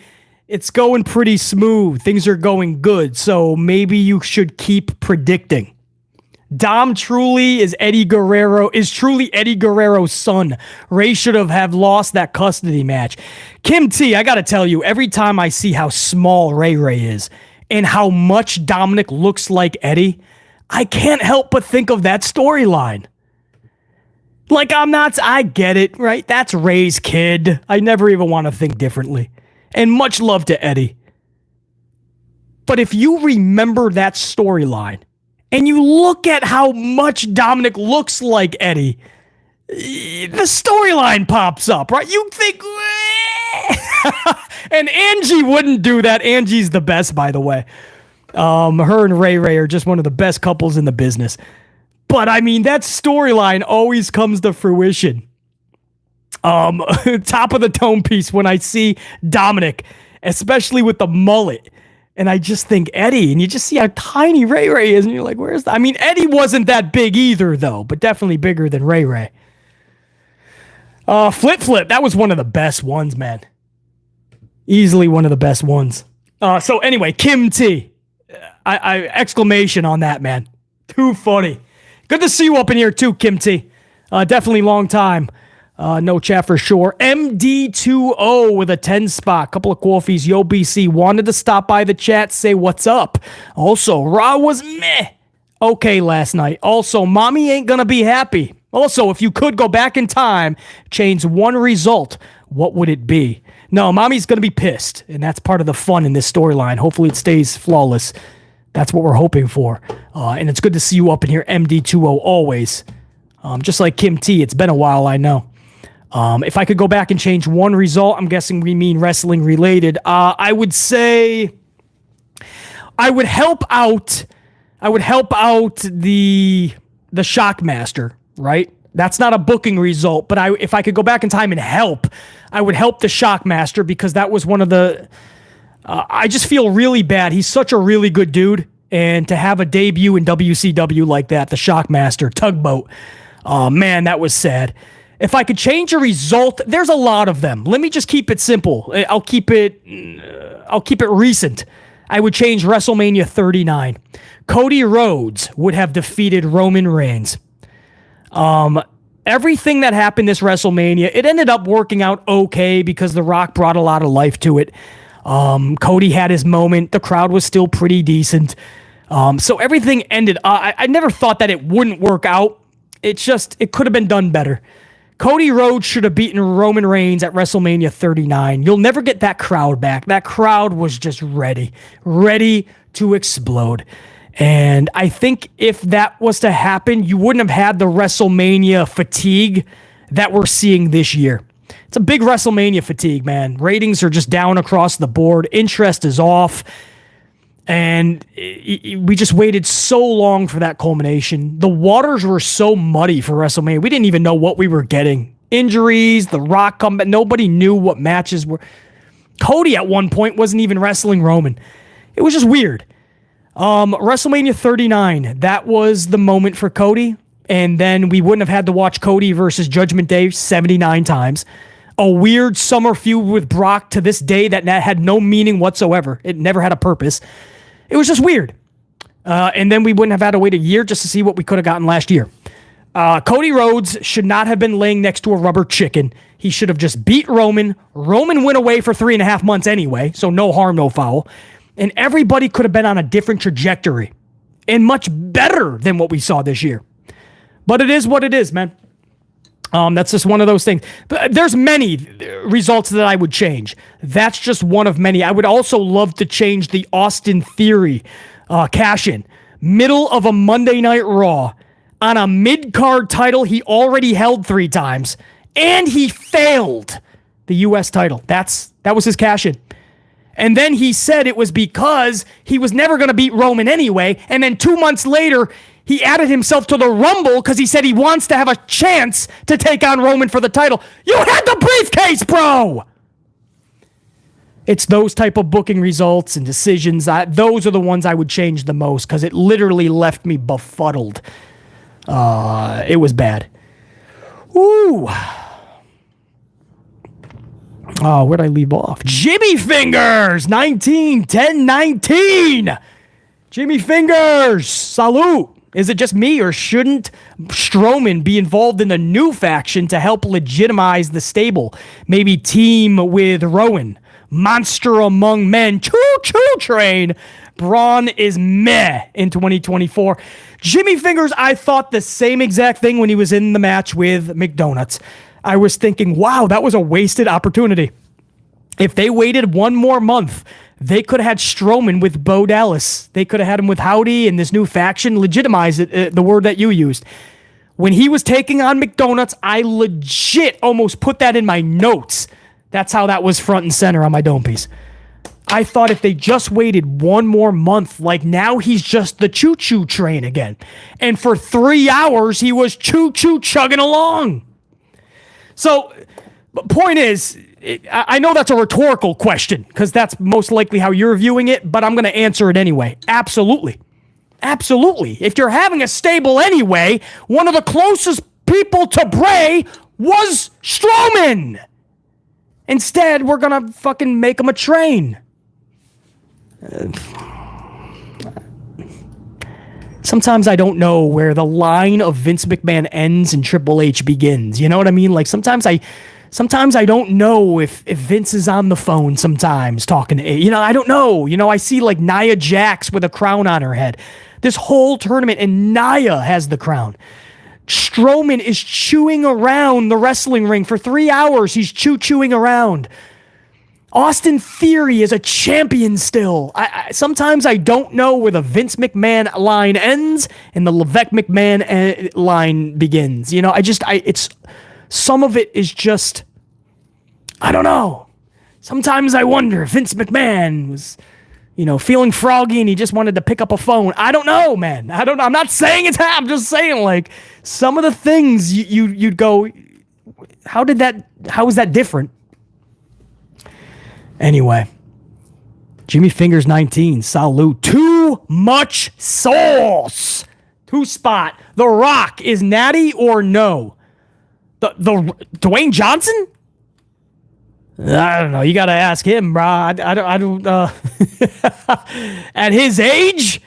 it's going pretty smooth. Things are going good, so maybe you should keep predicting. Dom truly is truly Eddie Guerrero's son. Rey should have lost that custody match. Kim T, I gotta tell you, every time I see how small Rey is and how much Dominic looks like Eddie, I can't help but think of that storyline. Like, I get it, right? That's Ray's kid. I never even want to think differently. And much love to Eddie. But if you remember that storyline, and you look at how much Dominic looks like Eddie, the storyline pops up, right? You think, and Angie wouldn't do that. Angie's the best, by the way. Her and Ray are just one of the best couples in the business. But I mean, that storyline always comes to fruition. Top of the tone piece when I see Dominic, especially with the mullet. And I just think Eddie, and you just see how tiny Ray is, and you're like, where's that? I mean, Eddie wasn't that big either, though, but definitely bigger than Ray. Flip, that was one of the best ones, man. Easily one of the best ones. So anyway, Kim T. I exclamation on that, man. Too funny. Good to see you up in here, too, Kim T. Definitely long time. No chat for sure. MD20 with a 10 spot. Couple of coffees. Yo, BC. Wanted to stop by the chat, say what's up. Also, Raw was meh. Okay last night. Also, mommy ain't gonna be happy. Also, if you could go back in time, change one result, what would it be? No, mommy's gonna be pissed. And that's part of the fun in this storyline. Hopefully it stays flawless. That's what we're hoping for. And it's good to see you up in here, MD20 always. Just like Kim T. It's been a while, I know. If I could go back and change one result, I'm guessing we mean wrestling related. I would say I would help out the Shockmaster, right? That's not a booking result, but if I could go back in time and help, I would help the Shockmaster because that was one of the I just feel really bad. He's such a really good dude, and to have a debut in WCW like that, the Shockmaster, Tugboat, man, that was sad. If I could change a result, there's a lot of them. Let me just keep it simple. I'll keep it recent. I would change WrestleMania 39. Cody Rhodes would have defeated Roman Reigns. Everything that happened this WrestleMania, it ended up working out okay because The Rock brought a lot of life to it. Cody had his moment. The crowd was still pretty decent. So everything ended. I never thought that it wouldn't work out. It could have been done better. Cody Rhodes should have beaten Roman Reigns at WrestleMania 39. You'll never get that crowd back. That crowd was just ready to explode. And I think if that was to happen, you wouldn't have had the WrestleMania fatigue that we're seeing this year. It's a big WrestleMania fatigue, man. Ratings are just down across the board. Interest is off. And we just waited so long for that culmination. The waters were so muddy for WrestleMania. We didn't even know what we were getting. Injuries, The Rock comeback. Nobody knew what matches were. Cody at one point wasn't even wrestling Roman. It was just weird. WrestleMania 39, that was the moment for Cody. And then we wouldn't have had to watch Cody versus Judgment Day 79 times. A weird summer feud with Brock to this day that had no meaning whatsoever. It never had a purpose. It was just weird. And then we wouldn't have had to wait a year just to see what we could have gotten last year. Cody Rhodes should not have been laying next to a rubber chicken. He should have just beat Roman. Roman went away for 3.5 months anyway, so no harm, no foul. And everybody could have been on a different trajectory and much better than what we saw this year. But it is what it is, man. That's just one of those things. But there's many results that I would change. That's just one of many. I would also love to change the Austin Theory cash-in. Middle of a Monday Night Raw on a mid-card title he already held 3 times, and he failed the U.S. title. That was his cash-in. And then he said it was because he was never going to beat Roman anyway, and then 2 months later, he added himself to the Rumble because he said he wants to have a chance to take on Roman for the title. You had the briefcase, bro! It's those type of booking results and decisions. Those are the ones I would change the most because it literally left me befuddled. It was bad. Ooh. Oh, where'd I leave off? Jimmy Fingers! 19, 10, 19! Jimmy Fingers! Salute! Is it just me, or shouldn't Strowman be involved in the new faction to help legitimize the stable? Maybe team with Rowan. Monster among men. Choo-choo train. Braun is meh in 2024. Jimmy Fingers, I thought the same exact thing when he was in the match with McDonutts. I was thinking, wow, that was a wasted opportunity. If they waited one more month, they could have had Strowman with Bo Dallas. They could have had him with Howdy and this new faction. Legitimize it, the word that you used. When he was taking on McDonutts, I legit almost put that in my notes. That's how that was front and center on my dome piece. I thought if they just waited one more month, like now he's just the choo-choo train again. And for 3 hours, he was choo-choo chugging along. So, point is, I know that's a rhetorical question because that's most likely how you're viewing it, but I'm going to answer it anyway. Absolutely. Absolutely. If you're having a stable anyway, one of the closest people to Bray was Strowman. Instead, we're going to fucking make him a train. Sometimes I don't know where the line of Vince McMahon ends and Triple H begins. You know what I mean? Like sometimes I don't know if Vince is on the phone sometimes talking to, I don't know. I see like Nia Jax with a crown on her head. This whole tournament, and Nia has the crown. Strowman is chewing around the wrestling ring for 3 hours. He's chewing around. Austin Theory is a champion still. Sometimes I don't know where the Vince McMahon line ends and the Levesque McMahon line begins. It's some of it is just, I don't know. Sometimes I wonder if Vince McMahon was, feeling froggy and he just wanted to pick up a phone. I don't know, man. I don't know. I'm not saying it's I'm just saying like some of the things you'd go, how is that different? Anyway, Jimmy Fingers 19, salute. Too much sauce. 2 spot. The Rock is natty or no? The Dwayne Johnson? I don't know. You got to ask him, bro. I don't at his age,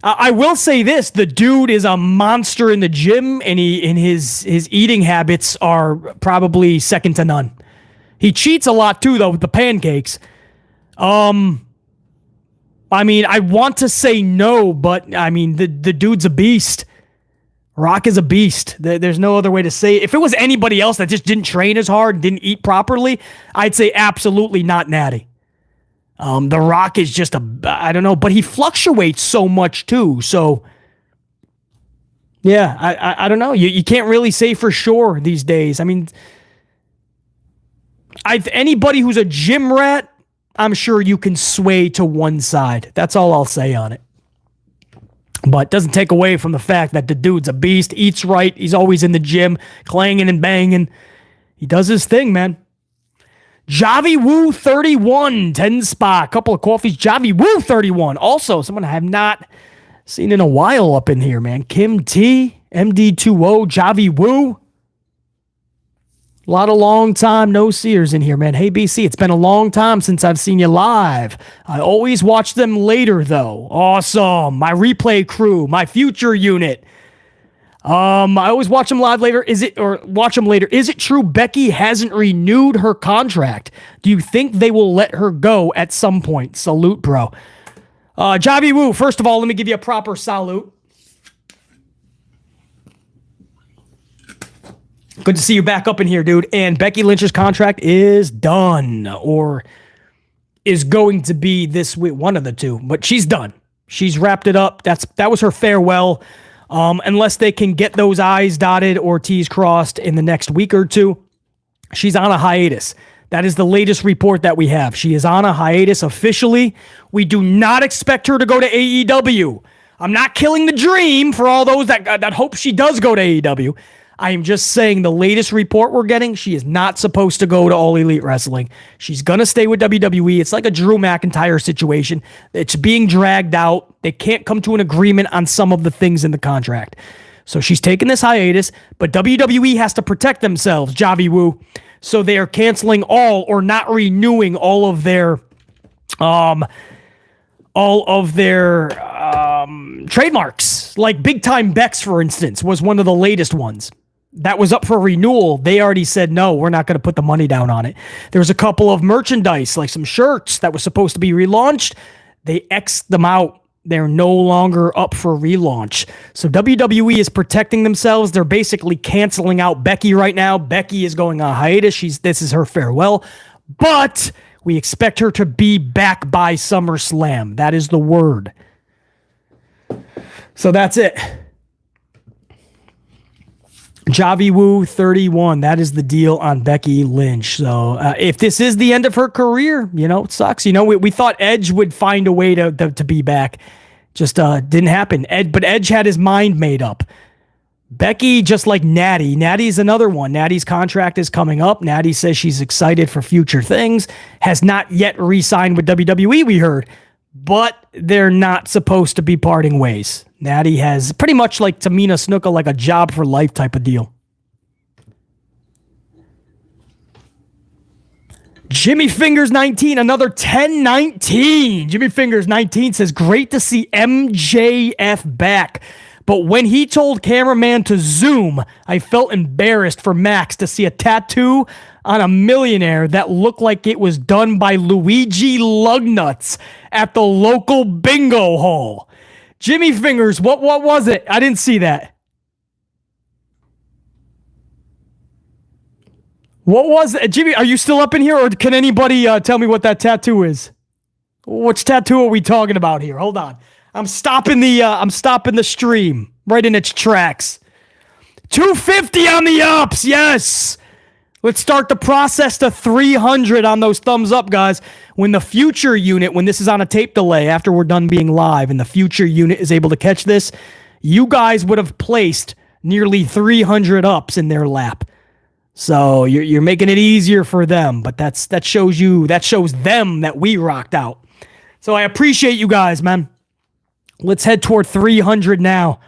I will say this. The dude is a monster in the gym, and his eating habits are probably second to none. He cheats a lot, too, though, with the pancakes. I want to say no, but, the dude's a beast. Rock is a beast. There's no other way to say it. If it was anybody else that just didn't train as hard, didn't eat properly, I'd say absolutely not natty. The Rock is just I don't know, but he fluctuates so much too. So, yeah, I don't know. You can't really say for sure these days. Anybody who's a gym rat, I'm sure you can sway to one side. That's all I'll say on it. But doesn't take away from the fact that the dude's a beast, eats right, he's always in the gym, clanging and banging. He does his thing, man. Javi Woo 31, 10 spot, couple of coffees. Javi Woo 31. Also, someone I have not seen in a while up in here, man. Kim T, MD2O, Javi Woo. A lot of long time no seers in here, man. Hey, BC, it's been a long time since I've seen you live. I always watch them later, though. Awesome. My replay crew, my future unit. I always watch them live later. Watch them later. Is it true Becky hasn't renewed her contract? Do you think they will let her go at some point? Salute, bro. Javi Woo, first of all, let me give you a proper salute. Good to see you back up in here, dude. And Becky Lynch's contract is done, or is going to be this week, one of the two, but she's done. She's wrapped it up. That was her farewell. Unless they can get those I's dotted or T's crossed in the next week or two, she's on a hiatus. That is the latest report that we have. She is on a hiatus officially. We do not expect her to go to AEW. I'm not killing the dream for all those that hope she does go to AEW. I am just saying the latest report we're getting, she is not supposed to go to All Elite Wrestling. She's going to stay with WWE. It's like a Drew McIntyre situation. It's being dragged out. They can't come to an agreement on some of the things in the contract. So she's taking this hiatus, but WWE has to protect themselves, Javi Woo. So they are canceling all or not renewing all of their trademarks. Like Big Time Bex, for instance, was one of the latest ones. That was up for renewal. They already said, no, we're not going to put the money down on it. There was a couple of merchandise, like some shirts that was supposed to be relaunched. They X'd them out. They're no longer up for relaunch. So WWE is protecting themselves. They're basically canceling out Becky right now. Becky is going on hiatus. This is her farewell. But we expect her to be back by SummerSlam. That is the word. So that's it. Javi Wu 31. That is the deal on Becky Lynch. So if this is the end of her career, it sucks. We thought Edge would find a way to be back. Just didn't happen. But Edge had his mind made up. Becky, just like Natty. Natty's another one. Natty's contract is coming up. Natty says she's excited for future things. Has not yet re-signed with WWE, we heard. But they're not supposed to be parting ways. Natty has pretty much like Tamina Snuka, like a job for life type of deal. Jimmy Fingers 19, another 10-19. Jimmy Fingers 19 says, great to see MJF back. But when he told cameraman to zoom, I felt embarrassed for Max to see a tattoo on a millionaire that looked like it was done by Luigi Lugnuts at the local bingo hall. Jimmy Fingers, what was it? I didn't see that. What was it? Jimmy, are you still up in here, or can anybody tell me what that tattoo is? Which tattoo are we talking about here? Hold on. I'm stopping the stream right in its tracks. 250 on the ups, yes. Let's start the process to 300 on those thumbs up, guys. When the future unit, when this is on a tape delay after we're done being live and the future unit is able to catch this, you guys would have placed nearly 300 ups in their lap. So you're making it easier for them, but that shows them that we rocked out. So I appreciate you guys, man. Let's head toward 300 now.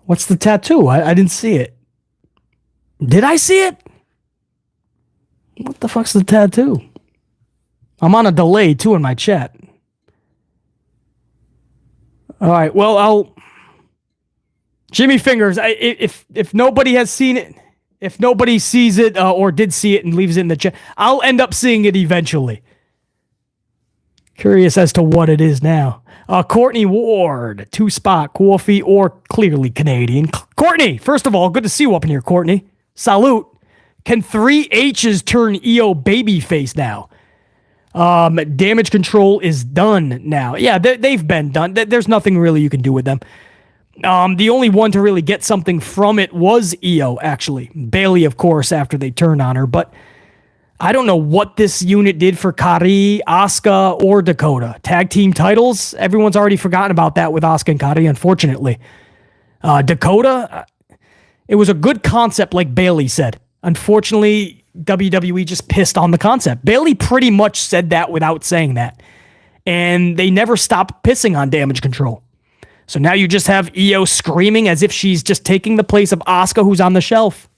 What's the tattoo? I didn't see it. Did I see it? What the fuck's the tattoo? I'm on a delay too in my chat. All right, well, Jimmy Fingers, if nobody has seen it, if nobody sees it or did see it and leaves it in the chat, I'll end up seeing it eventually. Curious as to what it is now. Courtney Ward, 2-spot, coffee, or clearly Canadian. Courtney, first of all, good to see you up in here, Courtney. Salute. Can 3 H's turn EO babyface now? Damage control is done now. Yeah, they've been done. There's nothing really you can do with them. The only one to really get something from it was EO, actually. Bailey, of course, after they turned on her. But I don't know what this unit did for Kairi, Asuka, or Dakota. Tag team titles? Everyone's already forgotten about that with Asuka and Kairi, unfortunately. Dakota, it was a good concept, like Bailey said. Unfortunately, WWE just pissed on the concept. Bailey pretty much said that without saying that. And they never stopped pissing on damage control. So now you just have EO screaming as if she's just taking the place of Asuka, who's on the shelf.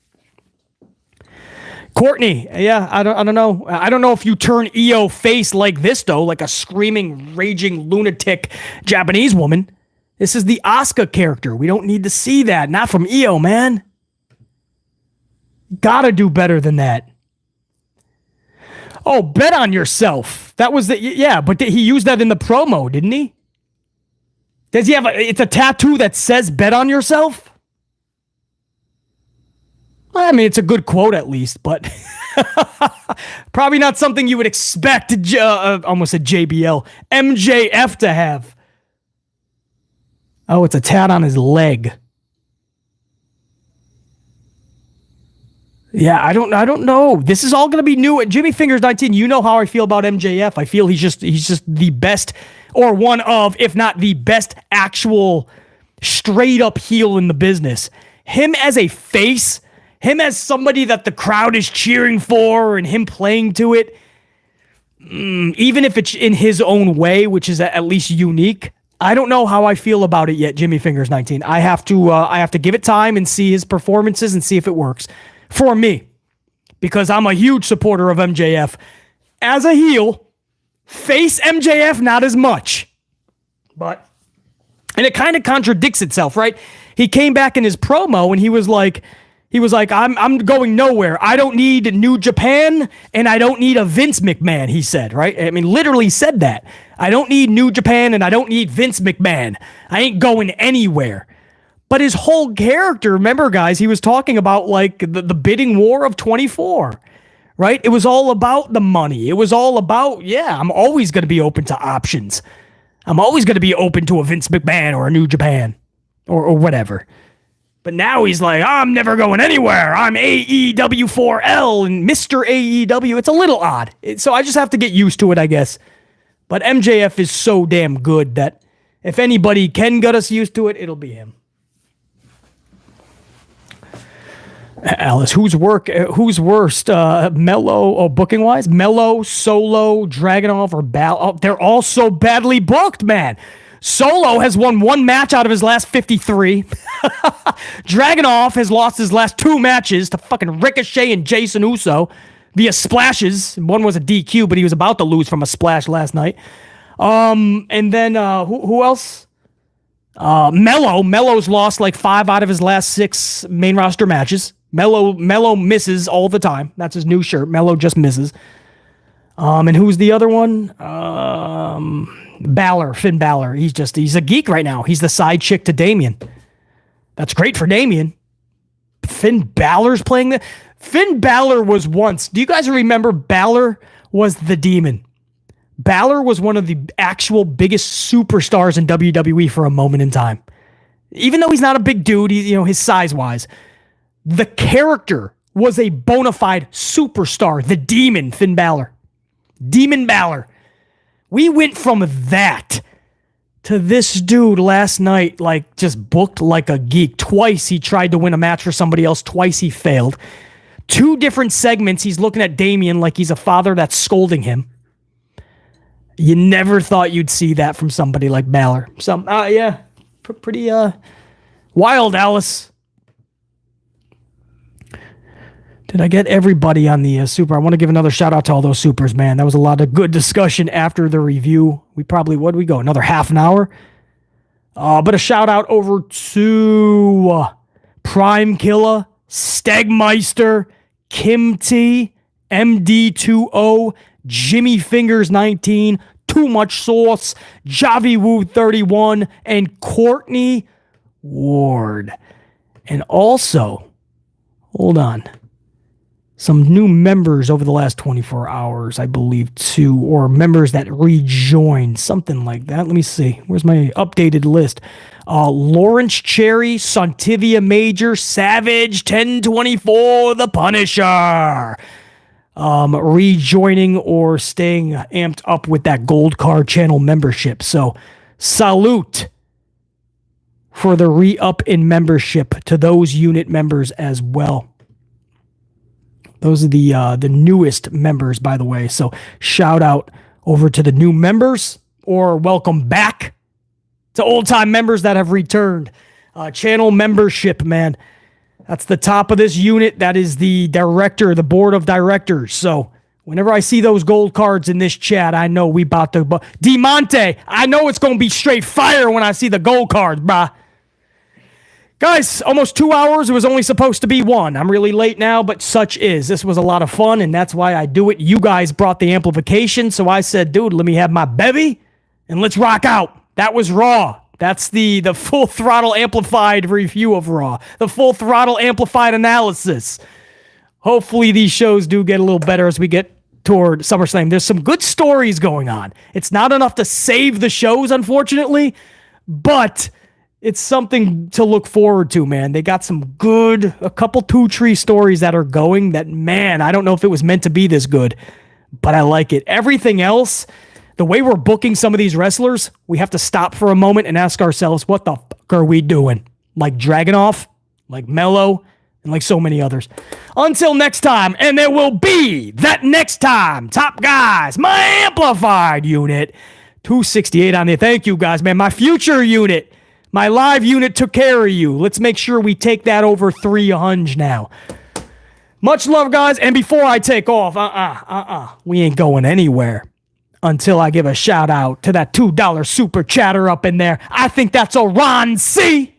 Courtney, yeah, I don't know. I don't know if you turn EO face like this, though, like a screaming, raging, lunatic Japanese woman. This is the Asuka character. We don't need to see that. Not from EO, man. Gotta do better than that. Oh, bet on yourself. That was the... Yeah, but he used that in the promo, didn't he? Does he have it's a tattoo that says bet on yourself? I mean, it's a good quote at least, but probably not something you would expect, almost a JBL, MJF to have. Oh, it's a tat on his leg. Yeah, I don't know. This is all going to be new. Jimmy Fingers 19, you know how I feel about MJF. I feel he's just the best, or one of, if not the best actual straight up heel in the business. Him as a face, him as somebody that the crowd is cheering for and him playing to it, even if it's in his own way, which is at least unique, I don't know how I feel about it yet, Jimmy Fingers 19. I have to give it time and see his performances and see if it works. For me, because I'm a huge supporter of MJF. As a heel, face MJF, not as much. And it kind of contradicts itself, right? He came back in his promo and he was like, He was like, I'm going nowhere. I don't need New Japan, and I don't need a Vince McMahon, he said, right? I mean, literally said that. I don't need New Japan, and I don't need Vince McMahon. I ain't going anywhere. But his whole character, remember, guys, he was talking about, like, the bidding war of 24, right? It was all about the money. It was all about, yeah, I'm always going to be open to options. I'm always going to be open to a Vince McMahon or a New Japan or whatever. But now he's like, I'm never going anywhere. I'm AEW4L and Mr. AEW. It's a little odd. So I just have to get used to it, I guess. But MJF is so damn good that if anybody can get us used to it, it'll be him. Alice, who's worst? Mello, booking wise? Mello, Solo, Dragonov, or Bal? Oh, they're all so badly booked, man. Solo has won 1 match out of his last 53. Dragonov has lost his last 2 matches to fucking Ricochet and Jason Uso via splashes. One was a DQ, but he was about to lose from a splash last night. And then who else? Mello's lost like 5 out of his last 6 main roster matches. Mello misses all the time. That's his new shirt. Mello just misses. And who's the other one? Balor, Finn Balor. He's a geek right now. He's the side chick to Damian. That's great for Damian. Finn Balor's playing the... Finn Balor was once... Do you guys remember Balor was the demon? Balor was one of the actual biggest superstars in WWE for a moment in time. Even though he's not a big dude, his size-wise. The character was a bona fide superstar. The demon, Finn Balor. Demon Balor. We went from that to this dude last night, like, just booked like a geek. Twice he tried to win a match for somebody else. Twice he failed. 2 different segments, he's looking at Damian like he's a father that's scolding him. You never thought you'd see that from somebody like Balor. Pretty wild, Alice. Did I get everybody on the super? I want to give another shout out to all those supers, man. That was a lot of good discussion after the review. We probably, what'd we go? Another half an hour? But a shout out over to Prime Killer, Stegmeister, Kim T, MD20, Jimmy Fingers 19, Too Much Sauce, Javi Woo 31, and Courtney Ward. And also, hold on, some new members over the last 24 hours, I believe, too, or members that rejoined, something like that. Let me see. Where's my updated list? Lawrence Cherry, Sontivia Major, Savage, 1024, The Punisher. Rejoining or staying amped up with that gold card channel membership. So, salute for the re-up in membership to those unit members as well. Those are the newest members, by the way. So shout out over to the new members, or welcome back to old-time members that have returned. Channel membership, man. That's the top of this unit. That is the director, the board of directors. So whenever I see those gold cards in this chat, I know we about to... DeMonte, I know it's going to be straight fire when I see the gold cards, brah. Guys, almost 2 hours. It was only supposed to be 1. I'm really late now, but such is. This was a lot of fun, and that's why I do it. You guys brought the amplification, so I said, dude, let me have my bevy, and let's rock out. That was Raw. That's the full throttle amplified review of Raw. The full throttle amplified analysis. Hopefully these shows do get a little better as we get toward SummerSlam. There's some good stories going on. It's not enough to save the shows, unfortunately, but... it's something to look forward to, man. They got a couple 2-tree stories that are going that, man, I don't know if it was meant to be this good, but I like it. Everything else, the way we're booking some of these wrestlers, we have to stop for a moment and ask ourselves, what the fuck are we doing? Like Dragunov, like Mello, and like so many others. Until next time, and there will be that next time. Top guys, my amplified unit, 268 on there. Thank you, guys, man. My future unit. My live unit took care of you. Let's make sure we take that over 300 now. Much love, guys. And before I take off, we ain't going anywhere until I give a shout out to that $2 super chatter up in there. I think that's a Ron C.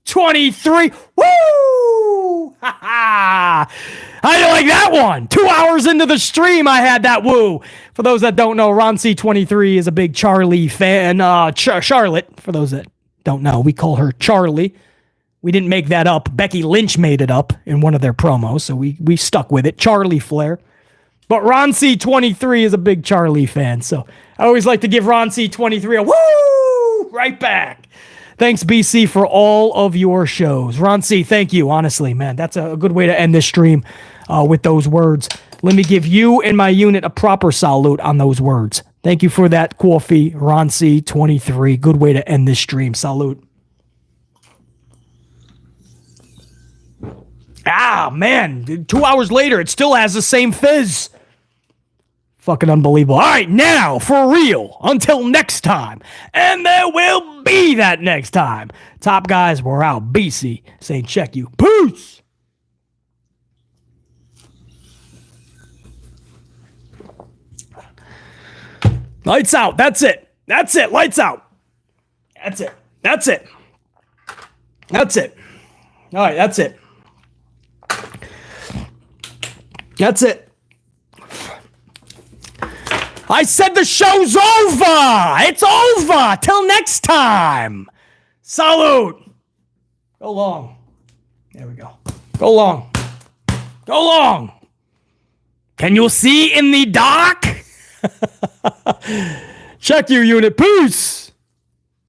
23. Woo! How do you like that one? 2 hours into the stream, I had that woo. For those that don't know, Ron C23 is a big Charlie fan. Charlotte, for those that don't know, we call her Charlie. We didn't make that up. Becky Lynch made it up in one of their promos, so we stuck with it. Charlie Flair. But Ron C23 is a big Charlie fan, so I always like to give Ron C23 a woo right back. Thanks, BC, for all of your shows. Ron C, thank you, honestly, man. That's a good way to end this stream with those words. Let me give you and my unit a proper salute on those words. Thank you for that coffee, Ron C23. Good way to end this stream. Salute. Ah, man. 2 hours later, it still has the same fizz. Fucking unbelievable. All right, now, for real, until next time. And there will be that next time. Top guys, we're out. BC saying check you. Peace. Lights out. That's it. That's it. Lights out. That's it. That's it. That's it. All right, that's it. That's it. I said the show's over. It's over. Till next time. Salute. Go long. There we go. Go long. Go long. Can you see in the dark? Check your unit. Peace.